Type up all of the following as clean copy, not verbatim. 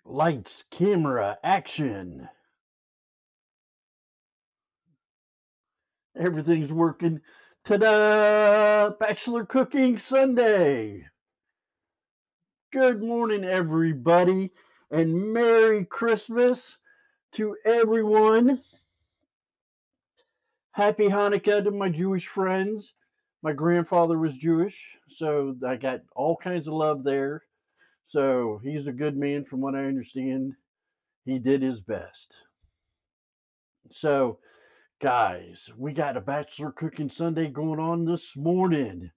Lights, camera, action. Everything's working. Ta-da! Bachelor Cooking Sunday. Good morning, everybody, and Merry Christmas to everyone. Happy Hanukkah to my Jewish friends. My grandfather was Jewish, so I got all kinds of love there. So he's a good man, from what I understand. He did his best. So, guys, we got a Bachelor Cooking Sunday going on this morning.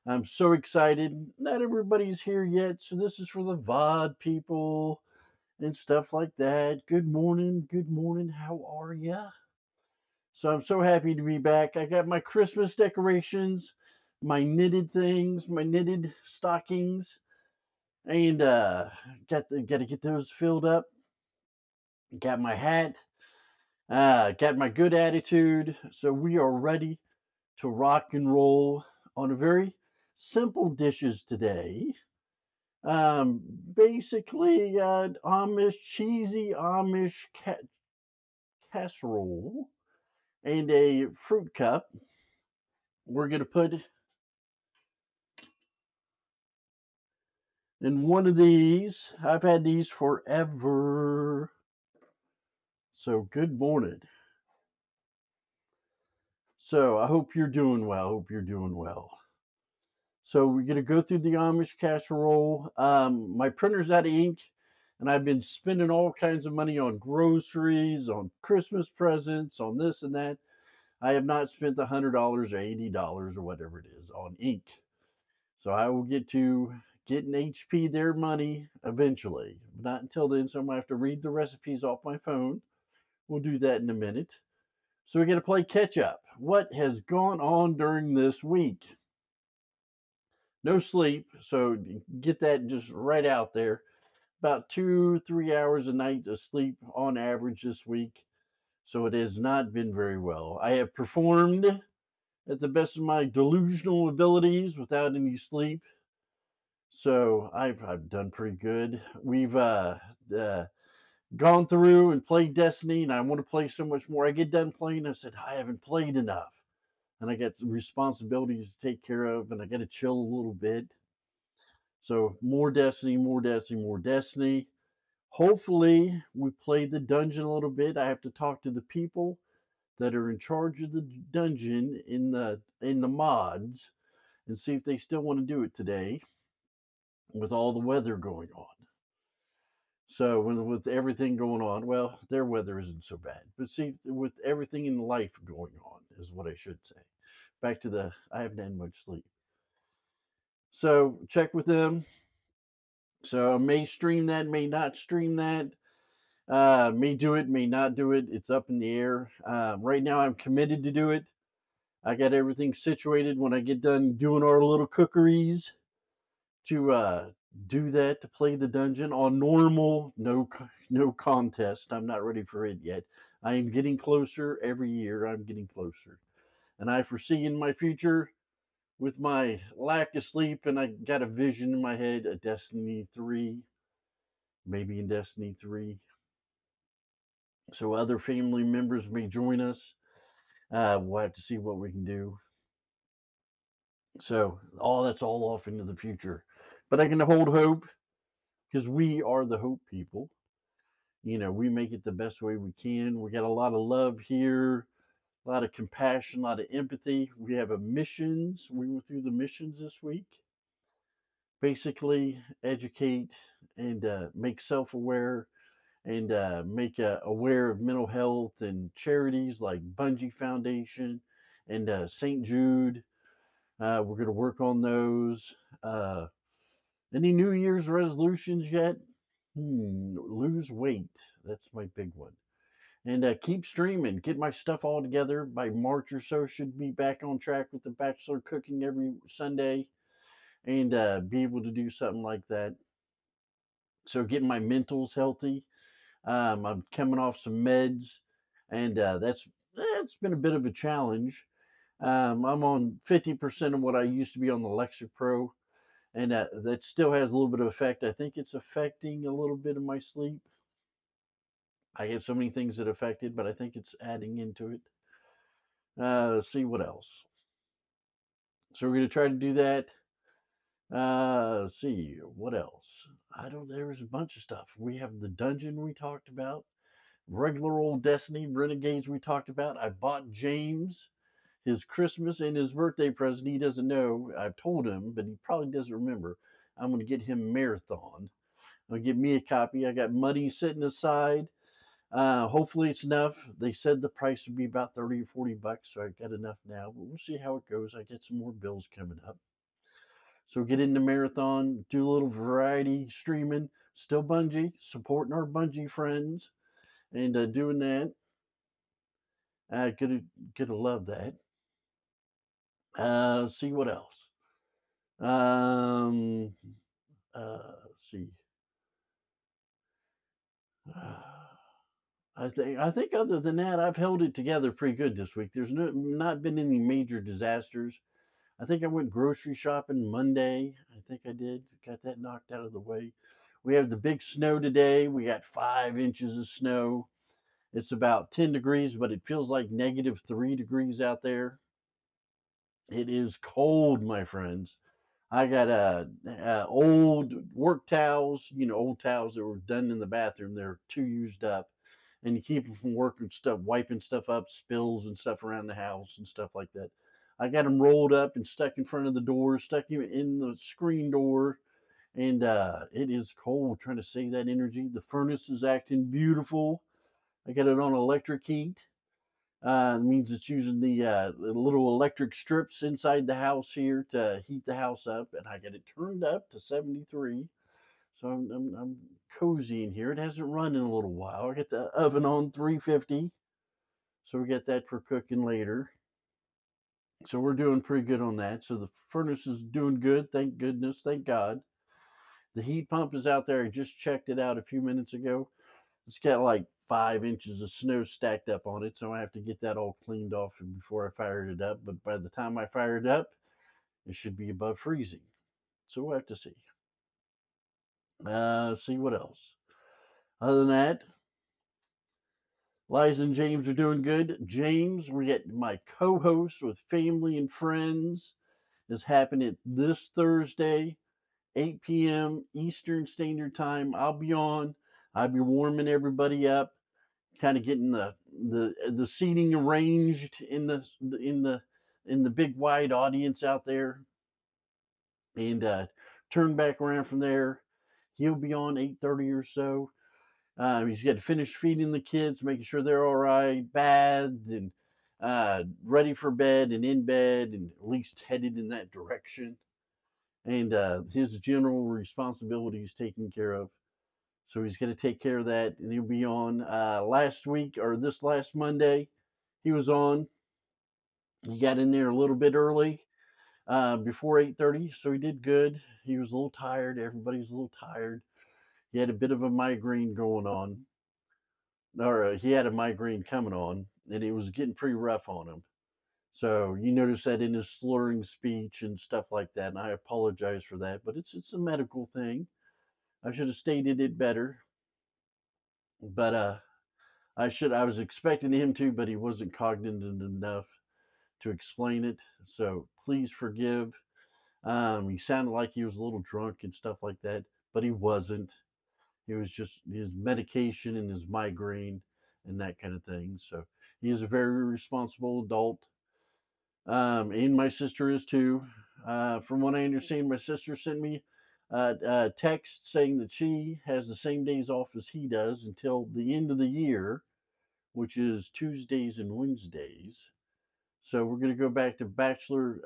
I'm so excited. Not everybody's here yet, so this is for the VOD people and stuff like that. Good morning, good morning. How are ya? So I'm so happy to be back. I got my Christmas decorations, my knitted things, my knitted stockings, and got to get those filled up. Got my hat, got my good attitude. So we are ready to rock and roll on a very simple dishes today. Basically, Amish, cheesy Amish casserole and a fruit cup. We're going to put in one of these. I've had these forever. So, good morning. So, I hope you're doing well. Hope you're doing well. So, we're going to go through the Amish casserole. My printer's out of ink, and I've been spending all kinds of money on groceries, on Christmas presents, on this and that. I have not spent the $100 or $80 or whatever it is on ink. So I will get to getting HP their money eventually. Not until then, so I'm gonna have to read the recipes off my phone. We'll do that in a minute. So we're gonna play catch up. What has gone on during this week? No sleep, so get that just right out there. About 2, 3 hours a night of sleep on average this week. So it has not been very well. I have performed at the best of my delusional abilities without any sleep. So I've done pretty good. We've uh, gone through and played Destiny, and I want to play so much more. I get done playing, I said I haven't played enough, and I got some responsibilities to take care of, and I got to chill a little bit. So more Destiny, more Destiny, more Destiny. Hopefully, we play the dungeon a little bit. I have to talk to the people that are in charge of the dungeon in the mods and see if they still want to do it today with all the weather going on. So with everything going on, well, their weather isn't so bad. But see, with everything in life going on is what I should say. Back to the I haven't had much sleep. So check with them. So I may stream that, may not stream that. May do it, may not do it. It's up in the air. Right now, I'm committed to do it. I got everything situated when I get done doing our little cookeries to do that, to play the dungeon on normal, no contest. I'm not ready for it yet. I am getting closer every year. I'm getting closer, and I foresee in my future, with my lack of sleep, and I got a vision in my head, a Destiny 3, maybe in Destiny 3. So other family members may join us. We'll have to see what we can do. So all that's all off into the future, but I can hold hope because we are the hope people. We make it the best way we can. We got a lot of love here, a lot of compassion, a lot of empathy. We have a missions. We went through the missions this week. Basically, educate and make self aware and make aware of mental health and charities like Bungee Foundation and St. Jude. We're going to work on those. Uh, any New Year's resolutions yet? Lose weight. That's my big one. And keep streaming. Get my stuff all together by March or so. Should be back on track with the Bachelor cooking every Sunday and be able to do something like that. So getting my mentals healthy. I'm coming off some meds, and that's been a bit of a challenge. I'm on 50% of what I used to be on the Lexapro, and that still has a little bit of effect. I think it's affecting a little bit of my sleep. I get so many things that affect it, but I think it's adding into it. Let's see what else. So we're gonna try to do that. Let's see what else. I don't. There was a bunch of stuff. We have the dungeon we talked about. Regular old Destiny Renegades we talked about. I bought James his Christmas and his birthday present. He doesn't know. I've told him, but he probably doesn't remember. I'm going to get him Marathon. I'll get me a copy. I got money sitting aside. Hopefully it's enough. They said the price would be about 30 or 40 bucks, so I got enough now. But we'll see how it goes. I get some more bills coming up. So get into Marathon, do a little variety streaming. Still Bungie, supporting our Bungie friends, and doing that. Gonna love that. See what else. Um, let's see. I think other than that, I've held it together pretty good this week. There's not been any major disasters. I think I went grocery shopping Monday. I think I did. Got that knocked out of the way. We have the big snow today. We got 5 inches of snow. It's about 10 degrees, but it feels like -3 degrees out there. It is cold, my friends. I got old work towels, old towels that were done in the bathroom. They're too used up, and you keep them from working stuff, wiping stuff up, spills and stuff around the house and stuff like that. I got them rolled up and stuck in front of the door, stuck in the screen door, and it is cold. Trying to save that energy. The furnace is acting beautiful. I got it on electric heat. It means it's using the little electric strips inside the house here to heat the house up, and I got it turned up to 73. So I'm cozy in here. It hasn't run in a little while. I got the oven on 350, so we get that for cooking later. So we're doing pretty good on that. So the furnace is doing good. Thank goodness. Thank God. The heat pump is out there. I just checked it out a few minutes ago. It's got like 5 inches of snow stacked up on it, so I have to get that all cleaned off before I fired it up. But by the time I fire it up, it should be above freezing. So we'll have to see. See what else. Other than that, Liza and James are doing good. James, we get my co-host with family and friends is happening this Thursday, 8 p.m. Eastern Standard Time. I'll be on. I'll be warming everybody up, kind of getting the seating arranged in the in the big wide audience out there, and turn back around from there. He'll be on 8:30 or so. He's got to finish feeding the kids, making sure they're all right, bathed and ready for bed and in bed, and at least headed in that direction. And his general responsibility is taken care of. So he's going to take care of that, and he'll be on last week or this last Monday. He was on. He got in there a little bit early, before 8:30, so he did good. He was a little tired. Everybody's a little tired. He had a bit of a migraine going on, or he had a migraine coming on, and it was getting pretty rough on him. So you notice that in his slurring speech and stuff like that, and I apologize for that, but it's a medical thing. I should have stated it better, but I was expecting him to, but he wasn't cognizant enough to explain it. So please forgive. He sounded like he was a little drunk and stuff like that, but he wasn't. It was just his medication and his migraine and that kind of thing. So he is a very responsible adult. And my sister is too. From what I understand, my sister sent me a text saying that she has the same days off as he does until the end of the year, which is Tuesdays and Wednesdays. So we're gonna go back to Bachelor,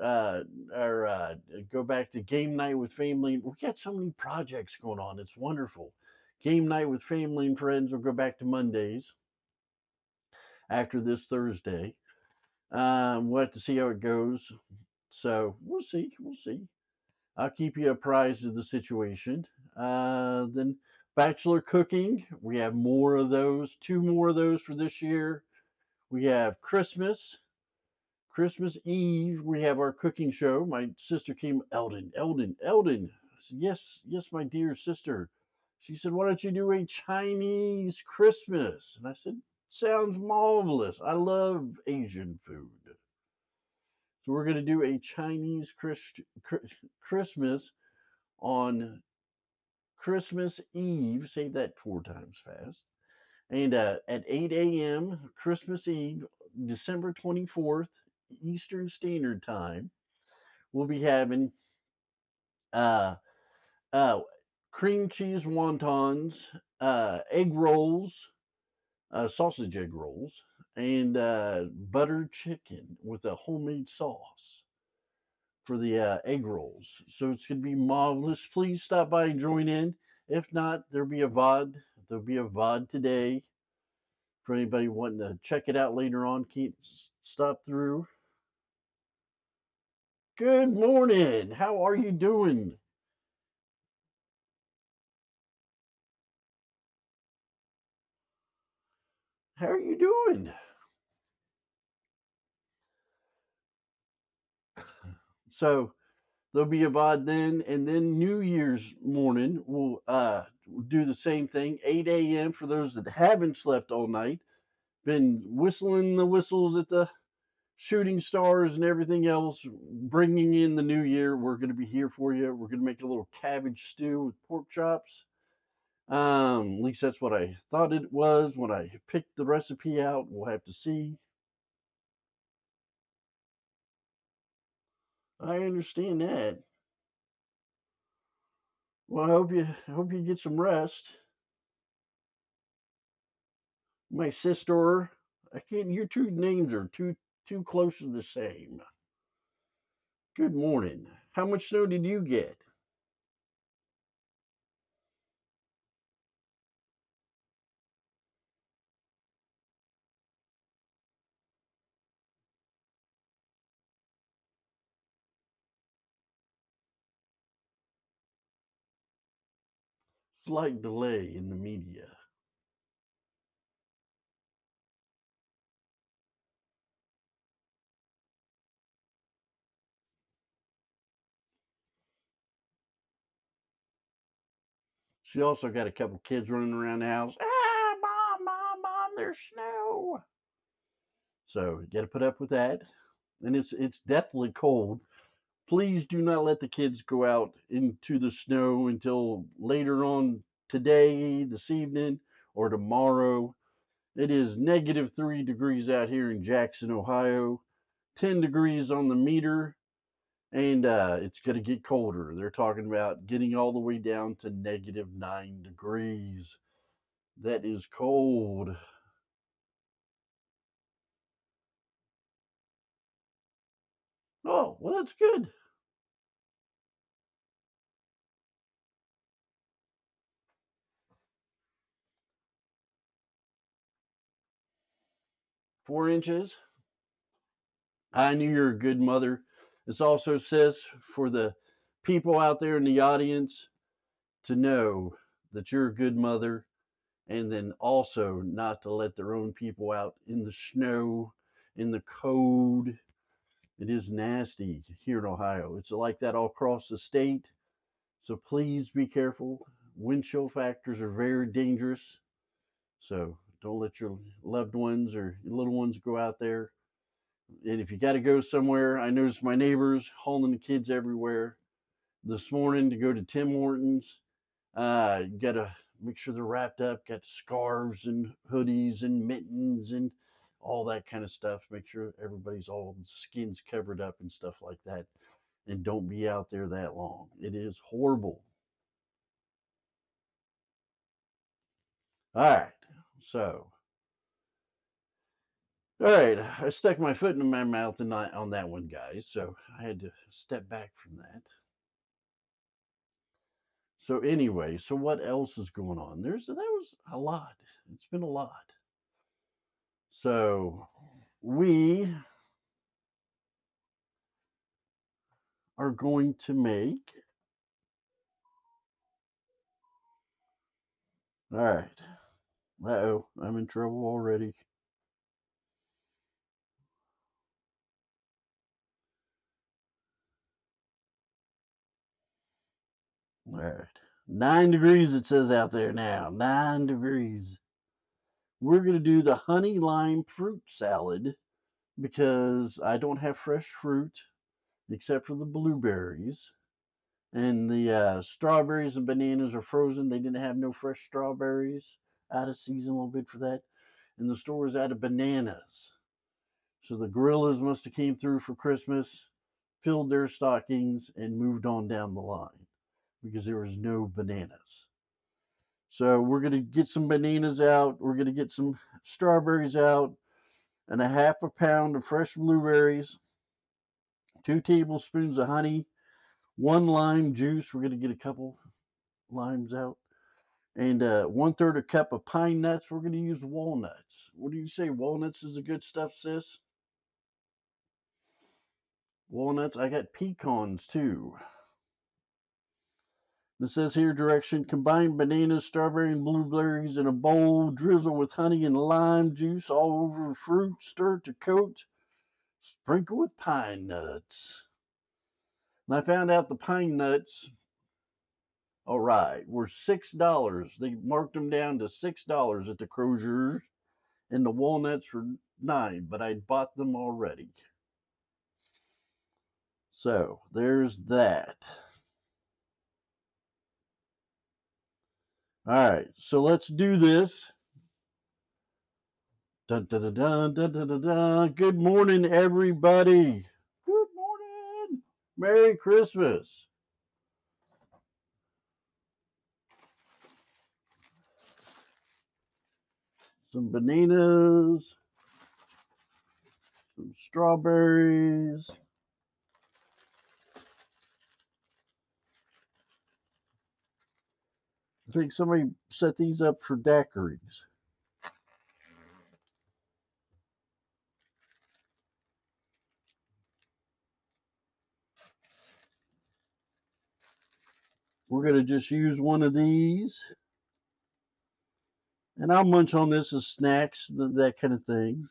or go back to game night with family. We got so many projects going on. It's wonderful. Game night with family and friends. We'll go back to Mondays after this Thursday. We'll have to see how it goes. So we'll see. We'll see. I'll keep you apprised of the situation. Then Bachelor cooking. We have more of those. Two more of those for this year. We have Christmas Eve, we have our cooking show. My sister came, Eldon. I said, yes, yes, my dear sister. She said, why don't you do a Chinese Christmas? And I said, sounds marvelous. I love Asian food. So we're going to do a Chinese Christmas on Christmas Eve. Say that 4 times fast. And at 8 a.m. Christmas Eve, December 24th, Eastern Standard Time, we'll be having uh, uh, cream cheese wontons, egg rolls, sausage egg rolls, and buttered chicken with a homemade sauce for the egg rolls. So it's going to be marvelous. Please stop by and join in. If not, there'll be a VOD. There'll be a VOD today for anybody wanting to check it out later on. Keep stop through. Good morning. How are you doing? How are you doing? So there'll be a VOD then, and then New Year's morning we'll do the same thing. 8 a.m. for those that haven't slept all night, been whistling the whistles at the shooting stars and everything else, bringing in the new year. We're going to be here for you. We're going to make a little cabbage stew with pork chops. At least that's what I thought it was when I picked the recipe out. We'll have to see. I understand that. Well, I hope you get some rest. My sister, I can't. Your two names are too close to the same. Good morning. How much snow did you get? Slight delay in the media. She also got a couple kids running around the house. Ah, mom, mom, mom, there's snow. So you got to put up with that. And it's deathly cold. Please do not let the kids go out into the snow until later on today, this evening, or tomorrow. It is -3 degrees out here in Jackson, Ohio, 10 degrees on the meter, and it's going to get colder. They're talking about getting all the way down to -9 degrees. That is cold. Oh, well, that's good. 4 inches. I knew you're a good mother. This also says for the people out there in the audience to know that you're a good mother, and then also not to let their own people out in the snow, in the cold. It is nasty here in Ohio. It's like that all across the state. So please be careful. Wind chill factors are very dangerous. So don't let your loved ones or your little ones go out there. And if you got to go somewhere, I noticed my neighbors hauling the kids everywhere this morning to go to Tim Hortons. You got to make sure they're wrapped up, got scarves and hoodies and mittens and all that kind of stuff. Make sure everybody's all skins covered up and stuff like that. And don't be out there that long. It is horrible. All right. So, all right. I stuck my foot in my mouth on that one, guys. So I had to step back from that. So anyway, so what else is going on? That was a lot. It's been a lot. So we are going to make. All right. Uh-oh, I'm in trouble already. All right. 9 degrees it says out there now. 9 degrees. We're going to do the honey lime fruit salad because I don't have fresh fruit except for the blueberries. And the strawberries and bananas are frozen. They didn't have no fresh strawberries. Out of season a little bit for that. And the store was out of bananas. So the gorillas must have came through for Christmas, filled their stockings, and moved on down the line because there was no bananas. So we're going to get some bananas out. We're going to get some strawberries out and a half a pound of fresh blueberries, 2 tablespoons of honey, 1 lime juice. We're going to get a couple limes out. And 1/3 a cup of pine nuts. We're going to use walnuts. What do you say? Walnuts is a good stuff, sis? Walnuts. I got pecans too. It says here direction combine bananas, strawberry, and blueberries in a bowl, drizzle with honey and lime juice all over fruit, stir to coat, sprinkle with pine nuts. And I found out the pine nuts, all right, were $6. They marked them down to $6 at the Crozier's, and the walnuts were 9, but I'd bought them already. So there's that. All right, so let's do this. Dun, dun, dun, dun, dun, dun, dun, dun. Good morning, everybody. Good morning. Merry Christmas. Some bananas, some strawberries. I think somebody set these up for daiquiris. We're going to just use one of these. And I'll munch on this as snacks, that kind of thing.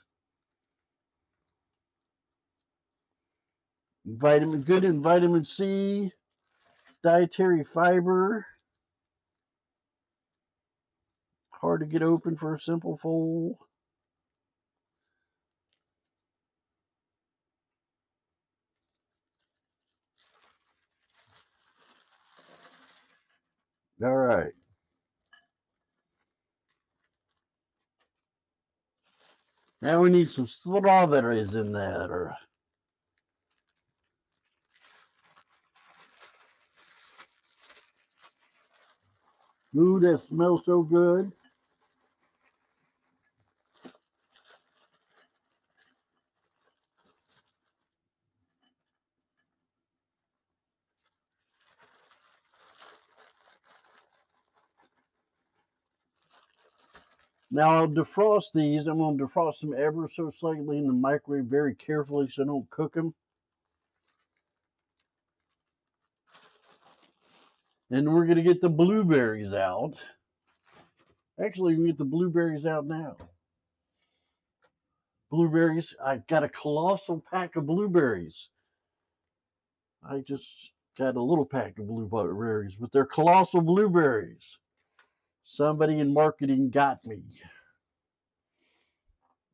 Good in vitamin C, dietary fiber. Hard to get open for a simple fold. All right. Now we need some strawberries in there. Ooh, that smells so good. Now I'll defrost these. I'm going to defrost them ever so slightly in the microwave very carefully so I don't cook them. And we're going to get the blueberries out. Actually, we get the blueberries out now. Blueberries. I got a colossal pack of blueberries. I just got a little pack of blueberries, but they're colossal blueberries. Somebody in marketing got me.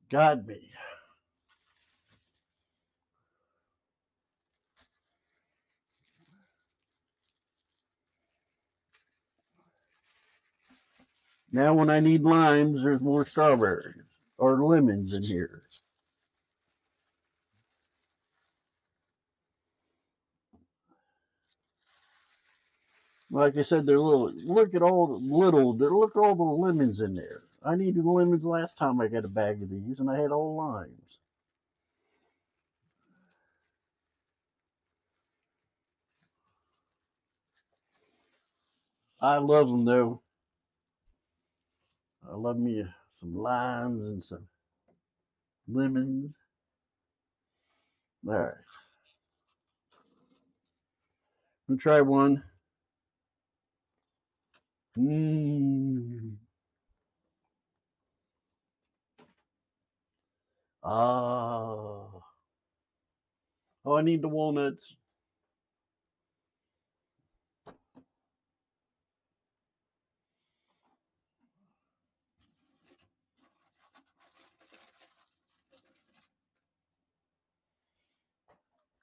Got me. Now when I need limes, there's more strawberries or lemons in here. Like I said, they're little. Look at all the look at all the lemons in there. I needed lemons last time I got a bag of these, and I had all limes. I love them though. I love me some limes and some lemons. All right, I'm gonna try one. Mmm. Ah. Oh, I need the walnuts.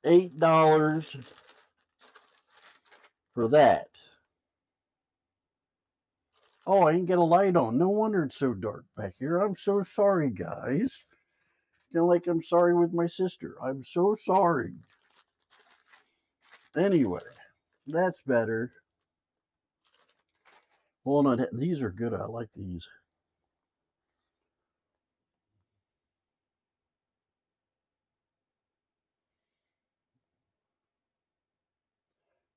$8 for that. Oh, I ain't got a light on. No wonder it's so dark back here. I'm so sorry, guys. Feel like I'm sorry with my sister. I'm so sorry. Anyway, that's better. Hold on. These are good. I like these.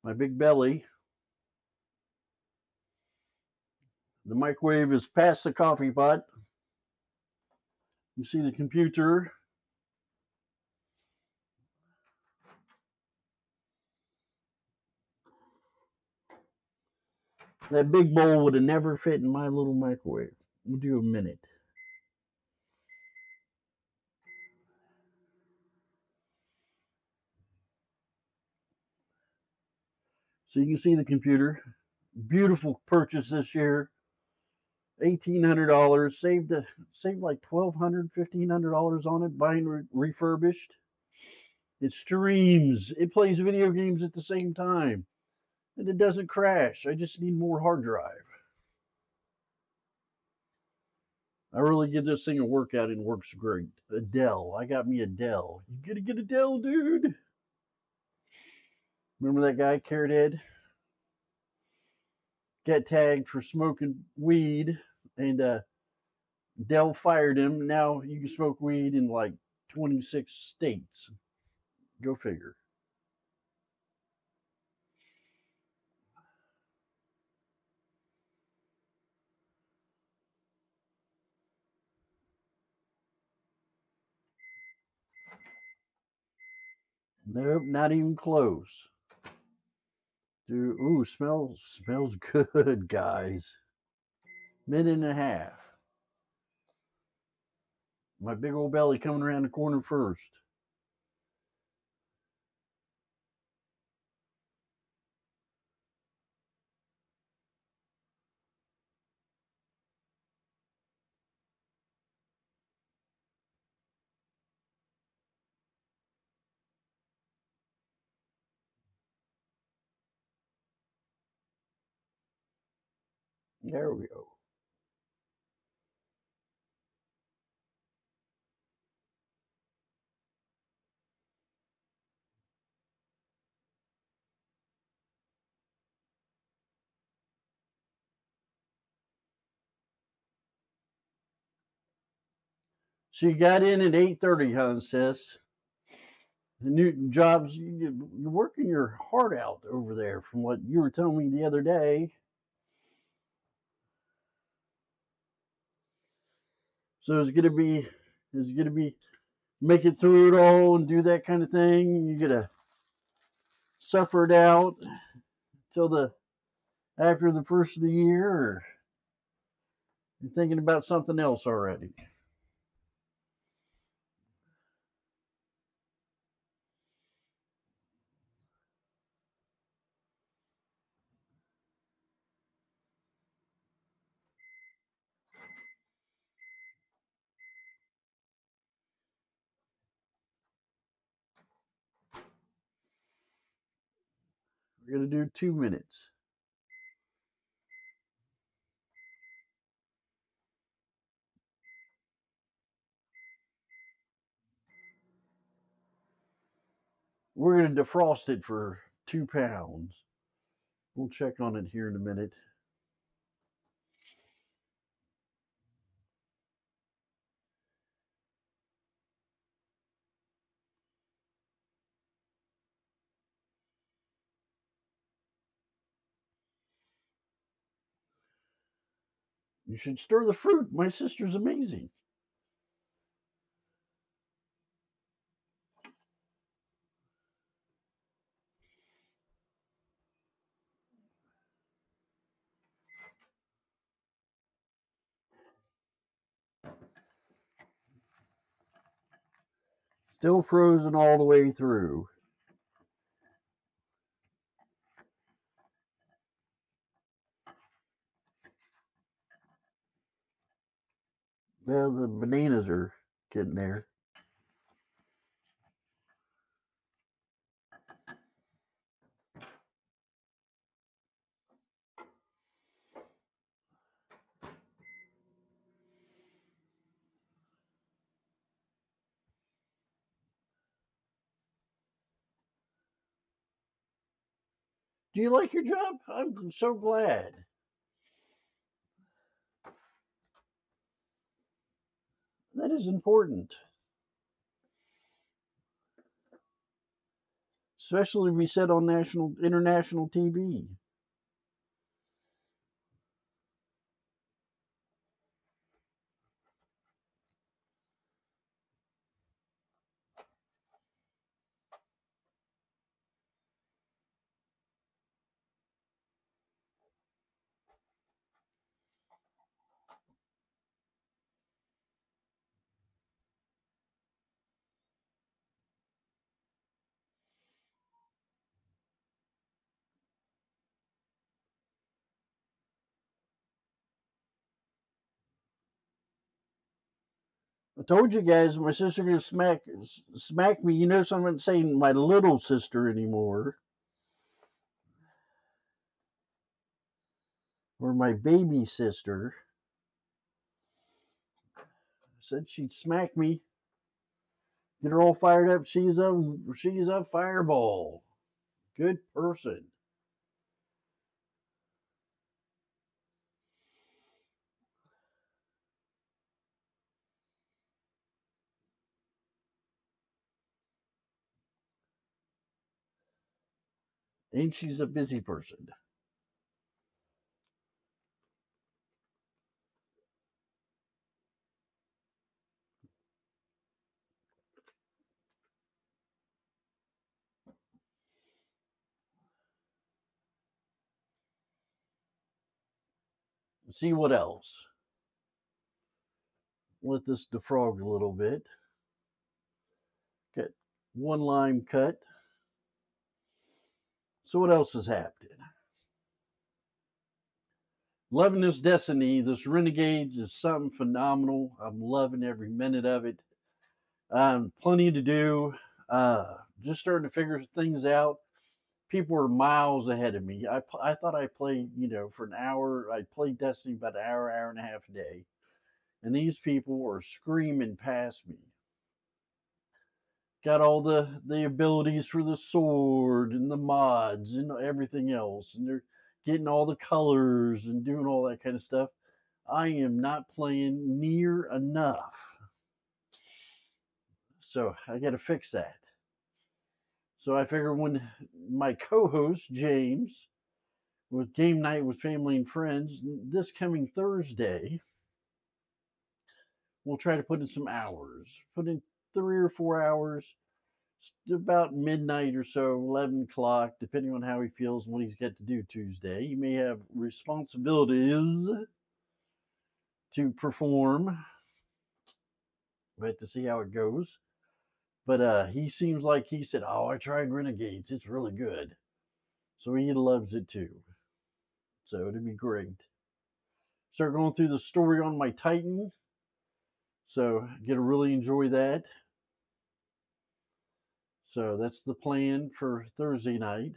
My big belly. The microwave is past the coffee pot. You see the computer. That big bowl would have never fit in my little microwave. We'll do a minute. So you can see the computer. Beautiful purchase this year. $1,800. Saved like $1,200, $1,500 on it buying refurbished. It streams. It plays video games at the same time, and it doesn't crash. I just need more hard drive. I really give this thing a workout and it works great. A Dell. I got me a Dell. You gotta get a Dell, dude. Remember that guy, Carrot Head? Got tagged for smoking weed, and Dell fired him. Now you can smoke weed in like 26 states. Go figure. Nope, not even close. Dude, ooh, smells good, guys. Minute and a half. My big old belly coming around the corner first. There we go. So you got in at 8:30, huh, sis? The new jobs, you're working your heart out over there from what you were telling me the other day. So it's gonna be make it through it all and do that kind of thing. You gotta suffer it out till the after the first of the year, or you're thinking about something else already. We're gonna do 2 minutes. We're gonna defrost it for 2 pounds. We'll check on it here in a minute. You should stir the fruit. My sister's amazing. Still frozen all the way through. Well, the bananas are getting there. Do you like your job? I'm so glad. That is important, especially if we said on international TV. I told you guys my sister gonna smack me. You notice I'm not saying my little sister anymore, or my baby sister. Said she'd smack me, get her all fired up. She's a fireball. Good person. And she's a busy person. See what else. Let this defrog a little bit. Get one lime cut. So what else is happening? Loving this Destiny, this Renegades is something phenomenal. I'm loving every minute of it. Plenty to do. Just starting to figure things out. People are miles ahead of me. I thought I played, for an hour. I played Destiny about an hour, hour and a half a day, and these people are screaming past me. Got all the abilities for the sword and the mods and everything else, and they're getting all the colors and doing all that kind of stuff. I am not playing near enough, so I got to fix that. So I figure when my co-host James with game night with family and friends this coming Thursday, we'll try to put in some hours, put in 3 or 4 hours, about midnight or so, 11 o'clock, depending on how he feels and what he's got to do Tuesday. He may have responsibilities to perform. We have to see how it goes. But he seems like he said, "Oh, I tried Renegades. It's really good." So he loves it too. So it'd be great. Start going through the story on my Titan. So get to really enjoy that. So that's the plan for Thursday night.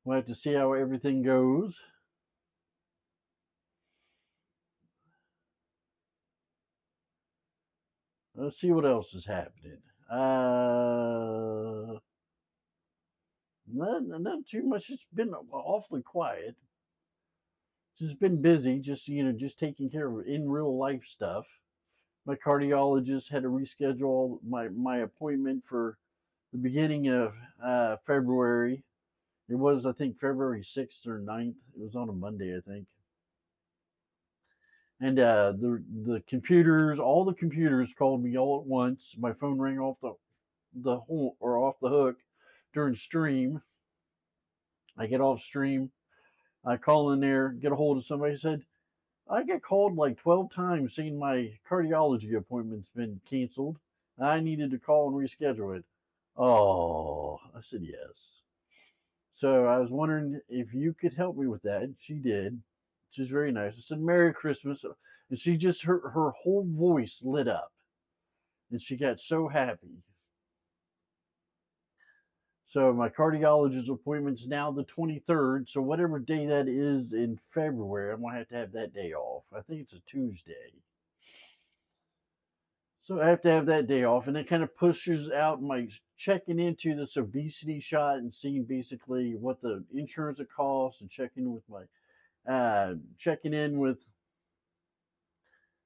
We'll have to see how everything goes. Let's see what else is happening. Not too much. It's been awfully quiet. Just been busy. Just taking care of in real life stuff. My cardiologist had to reschedule my appointment for the beginning of February. It was, I think, February 6th or 9th. It was on a Monday, I think. And the computers, all the computers called me all at once. My phone rang off off the hook during stream. I get off stream. I call in there, get a hold of somebody. Said I get called like 12 times saying my cardiology appointment's been canceled. I needed to call and reschedule it. Oh, I said yes. So I was wondering if you could help me with that. She did. She's very nice. I said Merry Christmas, and she just her whole voice lit up, and she got so happy. So my cardiologist appointment's now the 23rd. So whatever day that is in February, I'm gonna have that day off. I think it's a Tuesday. So I have to have that day off, and it kind of pushes out my checking into this obesity shot and seeing basically what the insurance it costs, and checking in with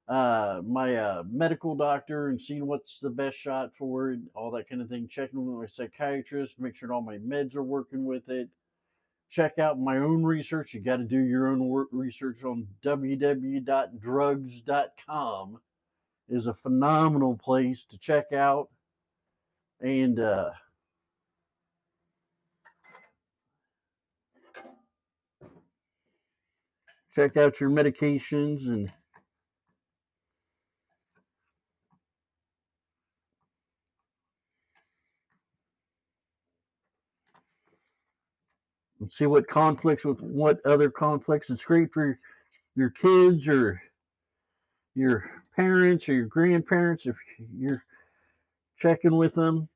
my medical doctor and seeing what's the best shot for it, all that kind of thing. Checking with my psychiatrist, make sure all my meds are working with it. Check out my own research. You got to do your own research on www.drugs.com. Is a phenomenal place to check out and check out your medications and see what conflicts with what other conflicts. It's great for your kids or your parents or your grandparents if you're checking with them.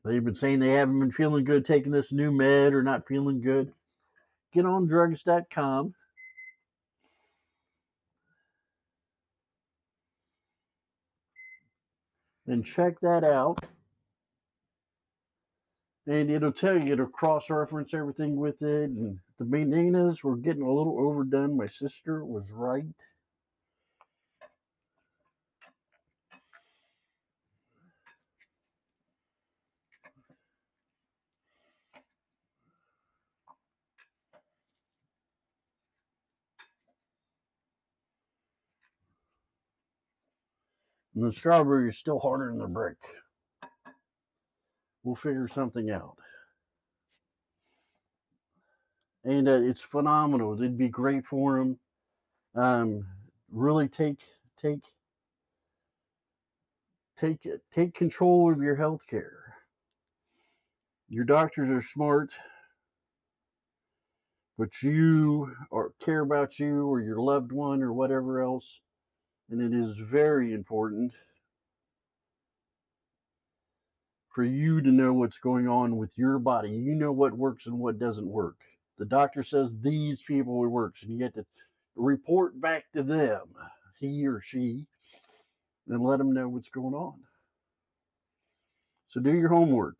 They've been saying they haven't been feeling good taking this new med or not feeling good. Get on drugs.com and check that out. And it'll tell you, it'll cross reference everything with it. And the bananas were getting a little overdone. My sister was right. And the strawberry is still harder than the brick. We'll figure something out. And it's phenomenal. It'd be great for them. Um, really take take take control of your health care. Your doctors are smart, but you or care about you or your loved one or whatever else, and it is very important for you to know what's going on with your body. You know what works and what doesn't work. The doctor says these people it works, and you get to report back to them, he or she, and let them know what's going on. So do your homework.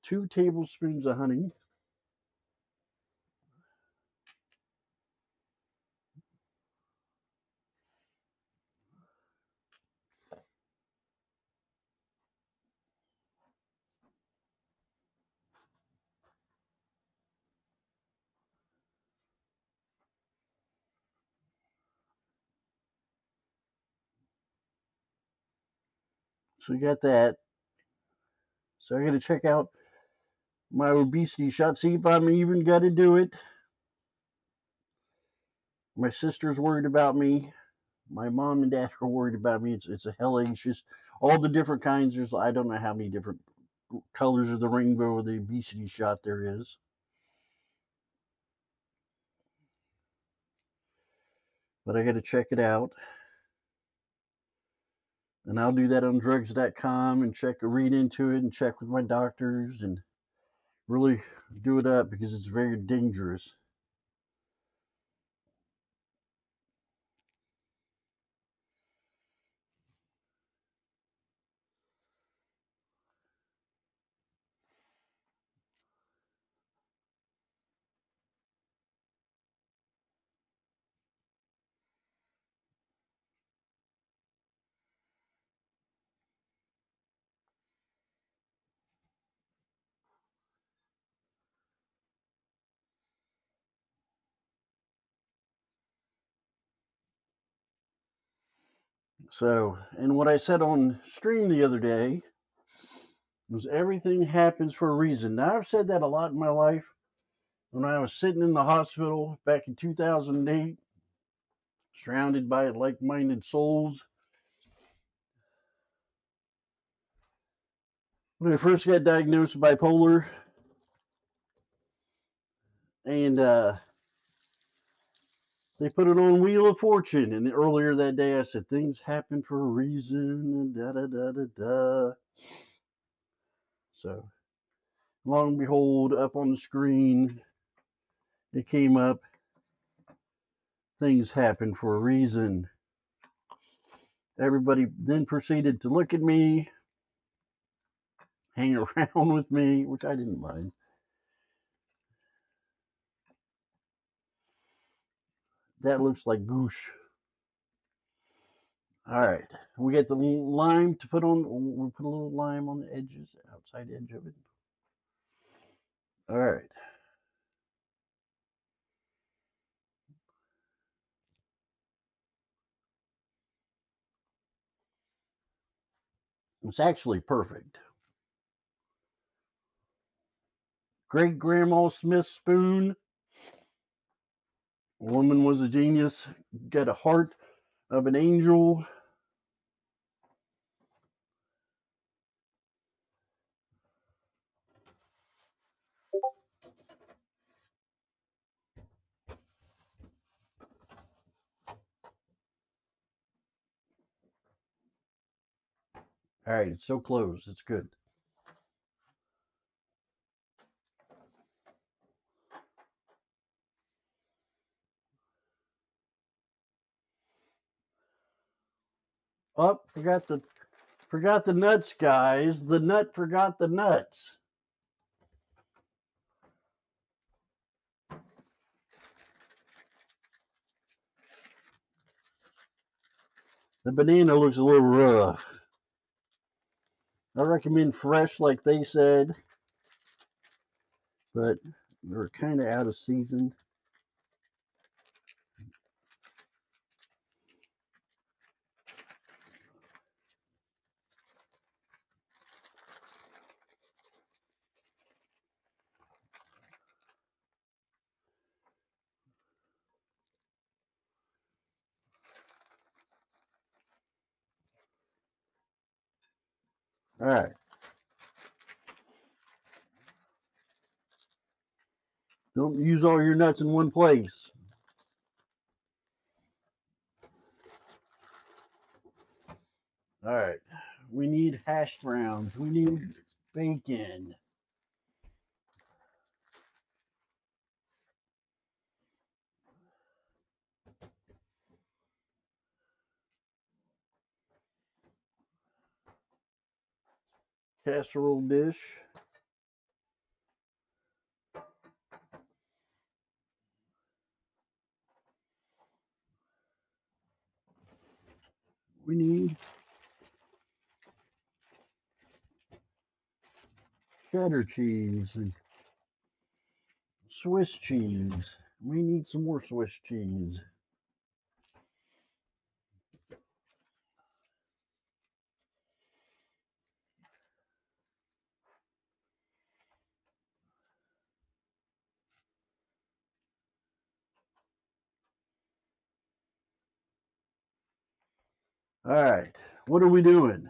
2 tablespoons of honey. So you got that. So I got to check out my obesity shot, see if I'm even going to do it. My sister's worried about me. My mom and dad are worried about me. It's a hellacious, all the different kinds. There's I don't know how many different colors of the rainbow of the obesity shot there is. But I got to check it out. And I'll do that on drugs.com and read into it and check with my doctors and really do it up because it's very dangerous. So, and what I said on stream the other day was everything happens for a reason. Now, I've said that a lot in my life. When I was sitting in the hospital back in 2008, surrounded by like minded souls, when I first got diagnosed with bipolar, and They put it on Wheel of Fortune, and earlier that day I said things happen for a reason, and da da da da da. So, long and behold, up on the screen, it came up. Things happen for a reason. Everybody then proceeded to look at me, hang around with me, which I didn't mind. That looks like goosh. All right, we get the lime to put on. We put a little lime on the edges, outside edge of it. All right. It's actually perfect. Great Grandma Smith's spoon. Woman was a genius. Got a heart of an angel. All right, it's so close. It's good. Oh, forgot the nuts, guys. The nut forgot the nuts. The banana looks a little rough. I recommend fresh, like they said, but we're kind of out of season. All right. Don't use all your nuts in one place. All right. We need hash browns. We need bacon. Casserole dish. We need cheddar cheese and Swiss cheese. We need some more Swiss cheese. All right. What are we doing?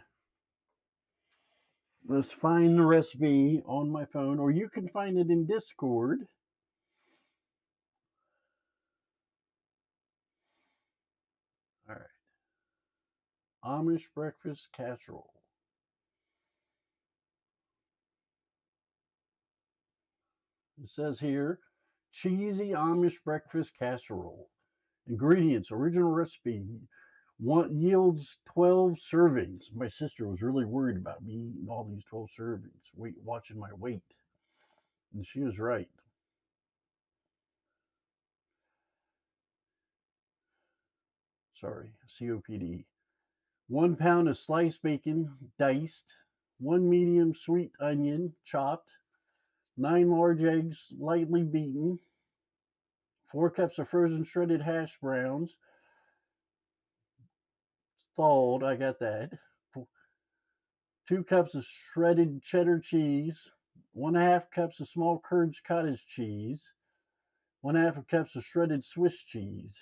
Let's find the recipe on my phone, or you can find it in Discord. All right. Amish breakfast casserole. It says here, cheesy Amish breakfast casserole. Ingredients, original recipe. One yields 12 servings. My sister was really worried about me eating all these 12 servings, watching my weight. And she was right. Sorry, COPD. 1 pound of sliced bacon, diced. 1 medium sweet onion, chopped. 9 large eggs, lightly beaten. 4 cups of frozen shredded hash browns, thawed. I got that. 2 cups of shredded cheddar cheese. 1.5 cups of small curds cottage cheese. 1.5 cups of shredded Swiss cheese.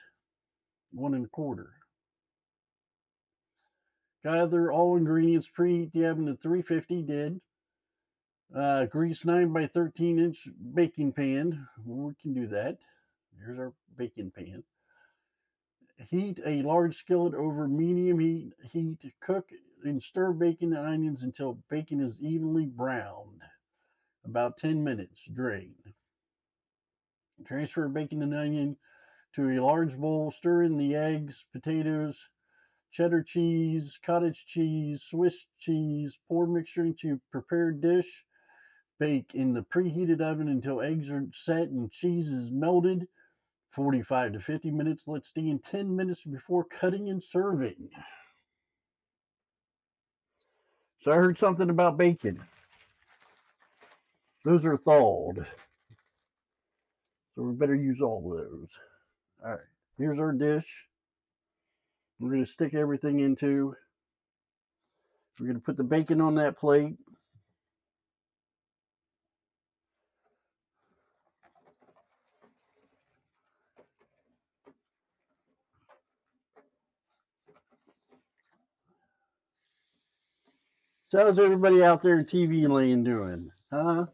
1 1/4. Gather all ingredients, preheat the oven to 350. Did. Grease 9 by 13 inch baking pan. We can do that. Here's our baking pan. Heat a large skillet over medium heat. Cook and stir bacon and onions until bacon is evenly browned. About 10 minutes. Drain. Transfer bacon and onion to a large bowl. Stir in the eggs, potatoes, cheddar cheese, cottage cheese, Swiss cheese. Pour mixture into prepared dish. Bake in the preheated oven until eggs are set and cheese is melted. 45 to 50 minutes. Let stand 10 minutes before cutting and serving. So I heard something about bacon. Those are thawed. So we better use all those. All right. Here's our dish. We're going to stick everything into. We're going to put the bacon on that plate. So how's everybody out there in TV land doing? Huh?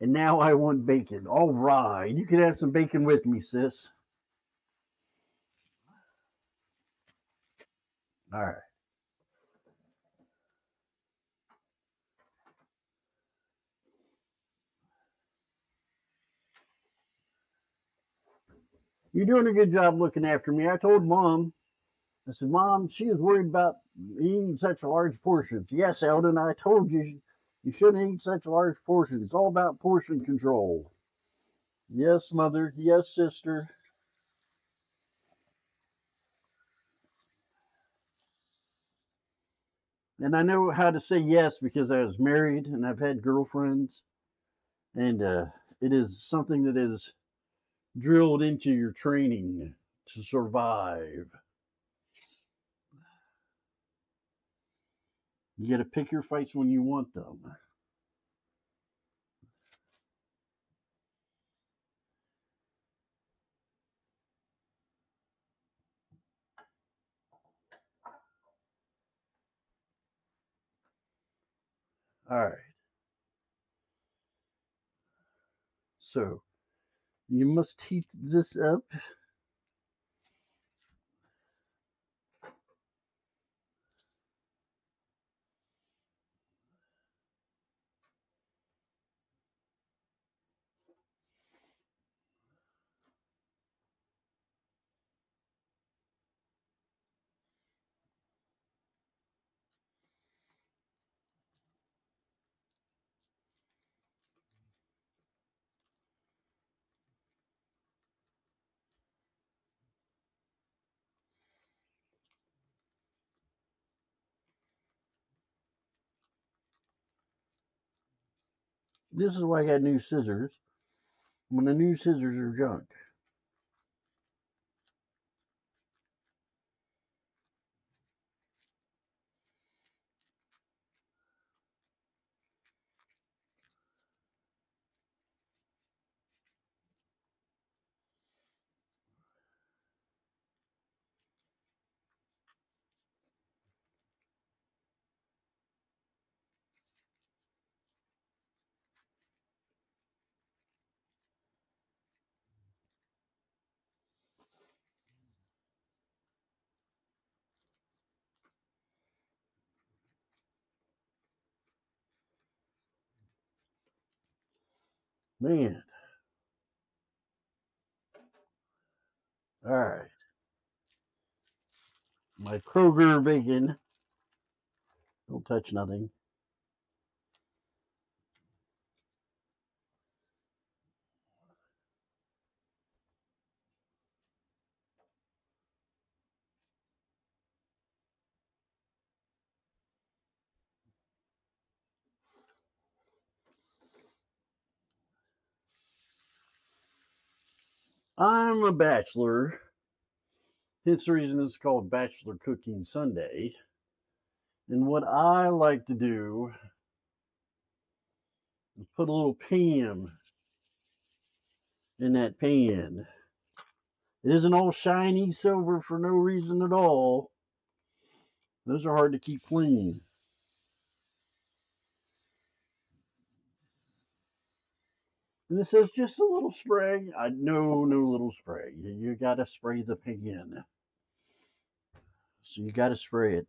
And now I want bacon. All right. You can have some bacon with me, sis. All right. You're doing a good job looking after me. I told Mom, I said, Mom, she is worried about eating such large portions. Yes, Eldon, I told you you shouldn't eat such large portions. It's all about portion control. Yes, Mother. Yes, sister. And I know how to say yes because I was married and I've had girlfriends. And it is something that is drilled into your training to survive. You got to pick your fights when you want them. All right. So you must heat this up. This is why I got new scissors. When the new scissors are junk. Man. All right. My Kroger bacon. Don't touch nothing. I'm a bachelor. Hence the reason it's called Bachelor Cooking Sunday. And what I like to do is put a little Pam in that pan. It isn't all shiny silver for no reason at all. Those are hard to keep clean. And it says just a little spray. No little spray. You gotta spray the pan. So you gotta spray it.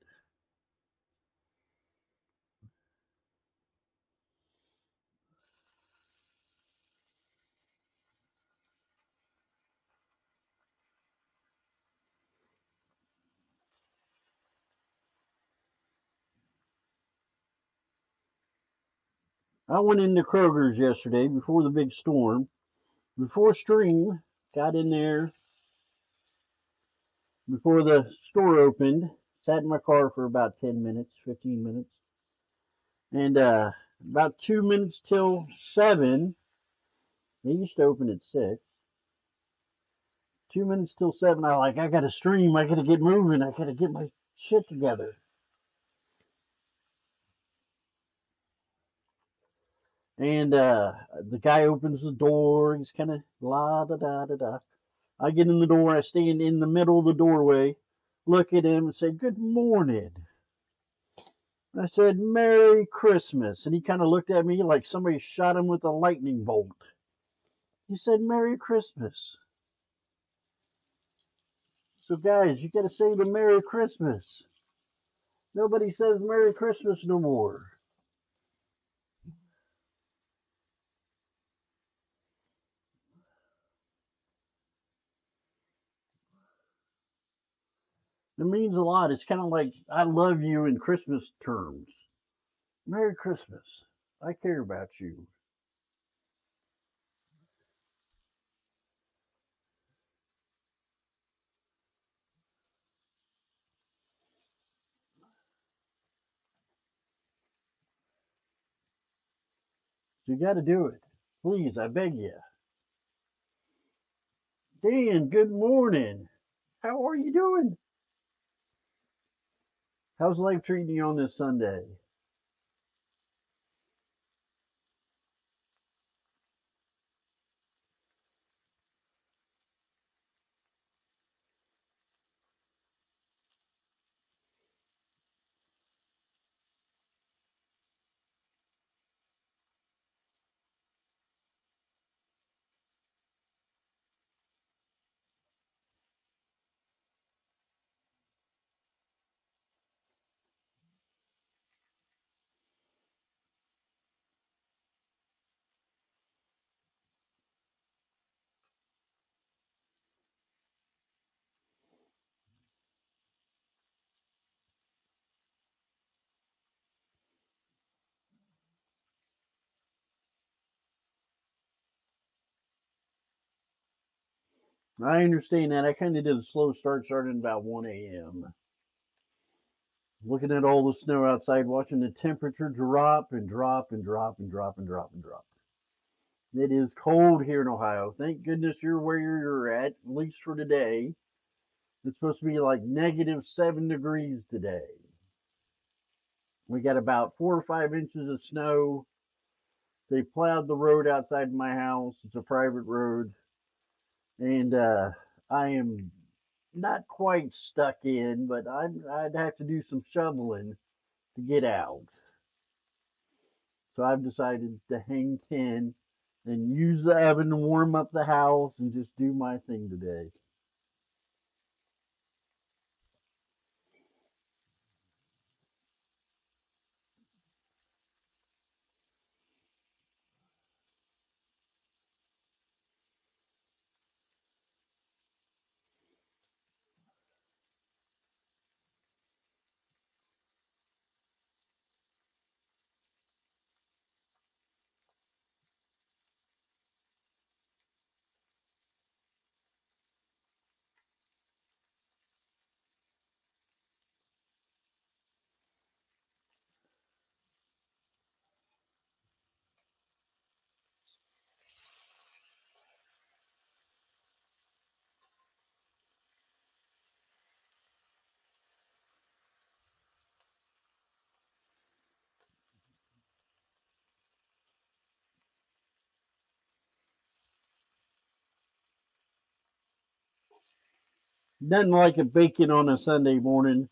I went into Kroger's yesterday before the big storm. Before Stream got in there, before the store opened, sat in my car for about 10 minutes, 15 minutes. And about 2 minutes till 7, they used to open at 6. 2 minutes till 7, I gotta stream, I gotta get moving, I gotta get my shit together. And the guy opens the door, he's kind of la da da da da. I get in the door, I stand in the middle of the doorway, look at him and say, "Good morning." I said, "Merry Christmas." And he kind of looked at me like somebody shot him with a lightning bolt. He said, "Merry Christmas." So, guys, you got to say the Merry Christmas. Nobody says Merry Christmas no more. It means a lot. It's kind of like I love you in Christmas terms. Merry Christmas. I care about you. So you got to do it. Please, I beg you. Dan, good morning. How are you doing? How's life treating you on this Sunday? I understand that. I kind of did a slow start, starting about 1 a.m. Looking at all the snow outside, watching the temperature drop and drop and drop and drop and drop and drop. It is cold here in Ohio. Thank goodness you're where you're at least for today. It's supposed to be like -7 degrees today. We got about 4 or 5 inches of snow. They plowed the road outside my house. It's a private road. And I am not quite stuck in, but I'd have to do some shoveling to get out. So I've decided to hang 10 and use the oven to warm up the house and just do my thing today. Nothing like a bacon on a Sunday morning.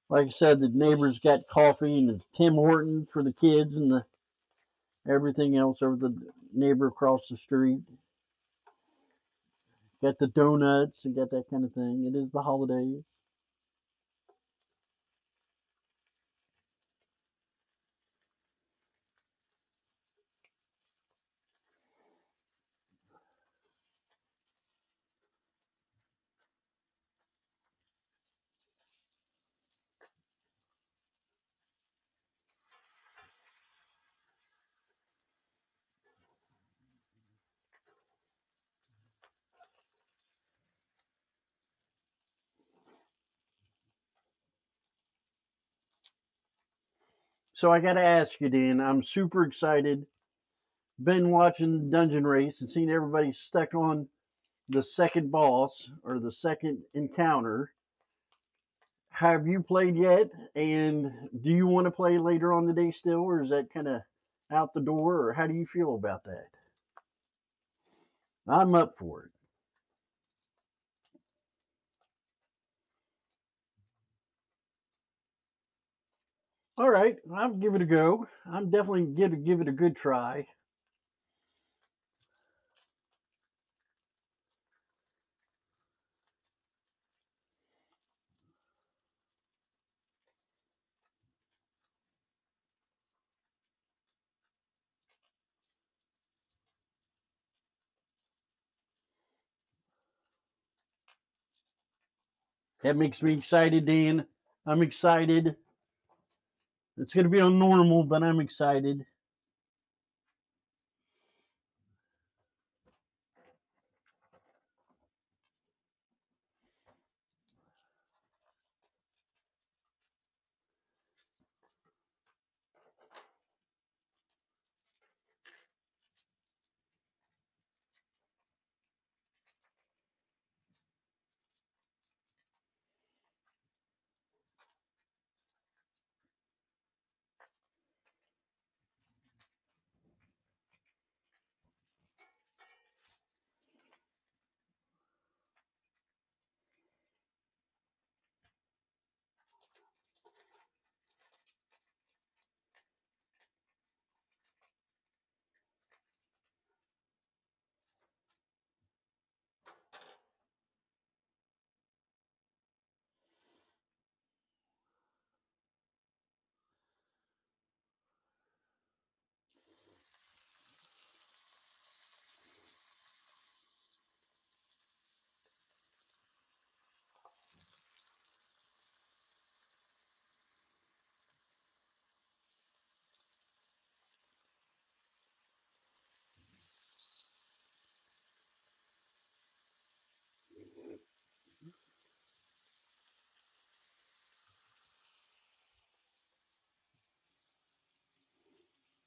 Like I said, the neighbors got coffee and it's Tim Hortons for the kids and everything else over the neighbor across the street. Got the donuts and got that kind of thing. It is the holidays. So I got to ask you, Dan, I'm super excited. Been watching Dungeon Race and seen everybody stuck on the second boss or the second encounter. Have you played yet? And do you want to play later on the day still, or is that kind of out the door, or how do you feel about that? I'm up for it. All right, I'll give it a go. I'm definitely give it a good try. That makes me excited, Dan. I'm excited. It's going to be on normal, but I'm excited.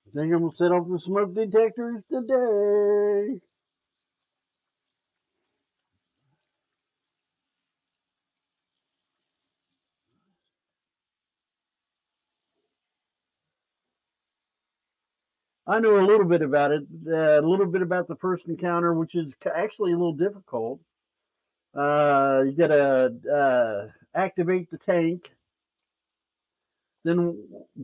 I think I'm going to set off the smoke detectors today. I know a little bit about it, a little bit about the first encounter, which is actually a little difficult. You got to activate the tank, then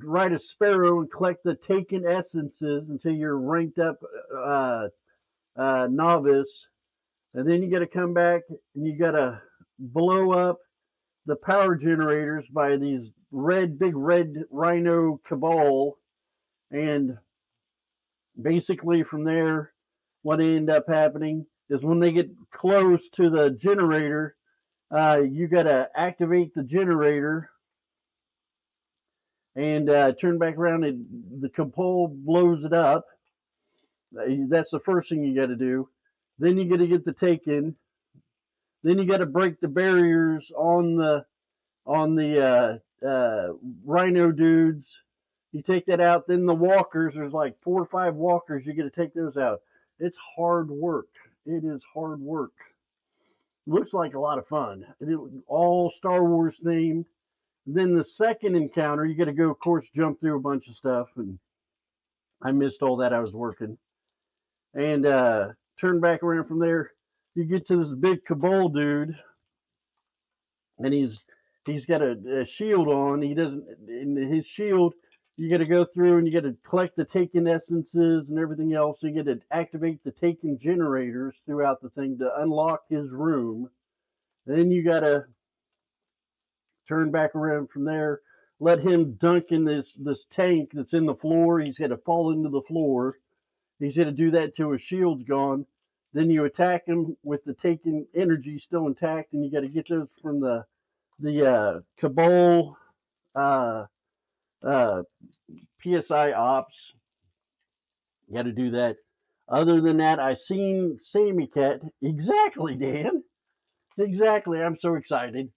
ride a sparrow and collect the taken essences until you're ranked up uh, novice, and then you got to come back and you got to blow up the power generators by these big red rhino cabal, and basically from there, what ended up happening is when they get close to the generator, you got to activate the generator and turn back around, and the cabal blows it up. That's the first thing you got to do. Then you got to get the taken. Then you got to break the barriers on the rhino dudes. You take that out. Then the walkers. There's like 4 or 5 walkers. You got to take those out. It's hard work. It is hard work. Looks like a lot of fun. All Star Wars themed. Then the second encounter, you got to go, of course, jump through a bunch of stuff, and I missed all that. I was working, and turn back around from there. You get to this big Cabal dude, and he's got a shield on. He doesn't in his shield. You got to go through and you got to collect the taken essences and everything else. So you got to activate the taken generators throughout the thing to unlock his room. And then you got to turn back around from there. Let him dunk in this tank that's in the floor. He's got to fall into the floor. He's going to do that till his shield's gone. Then you attack him with the taken energy still intact, and you got to get those from the Cabal uh, uh, PSI ops. You got to do that. Other than that, I seen Sammy Cat. Exactly, Dan. Exactly. I'm so excited.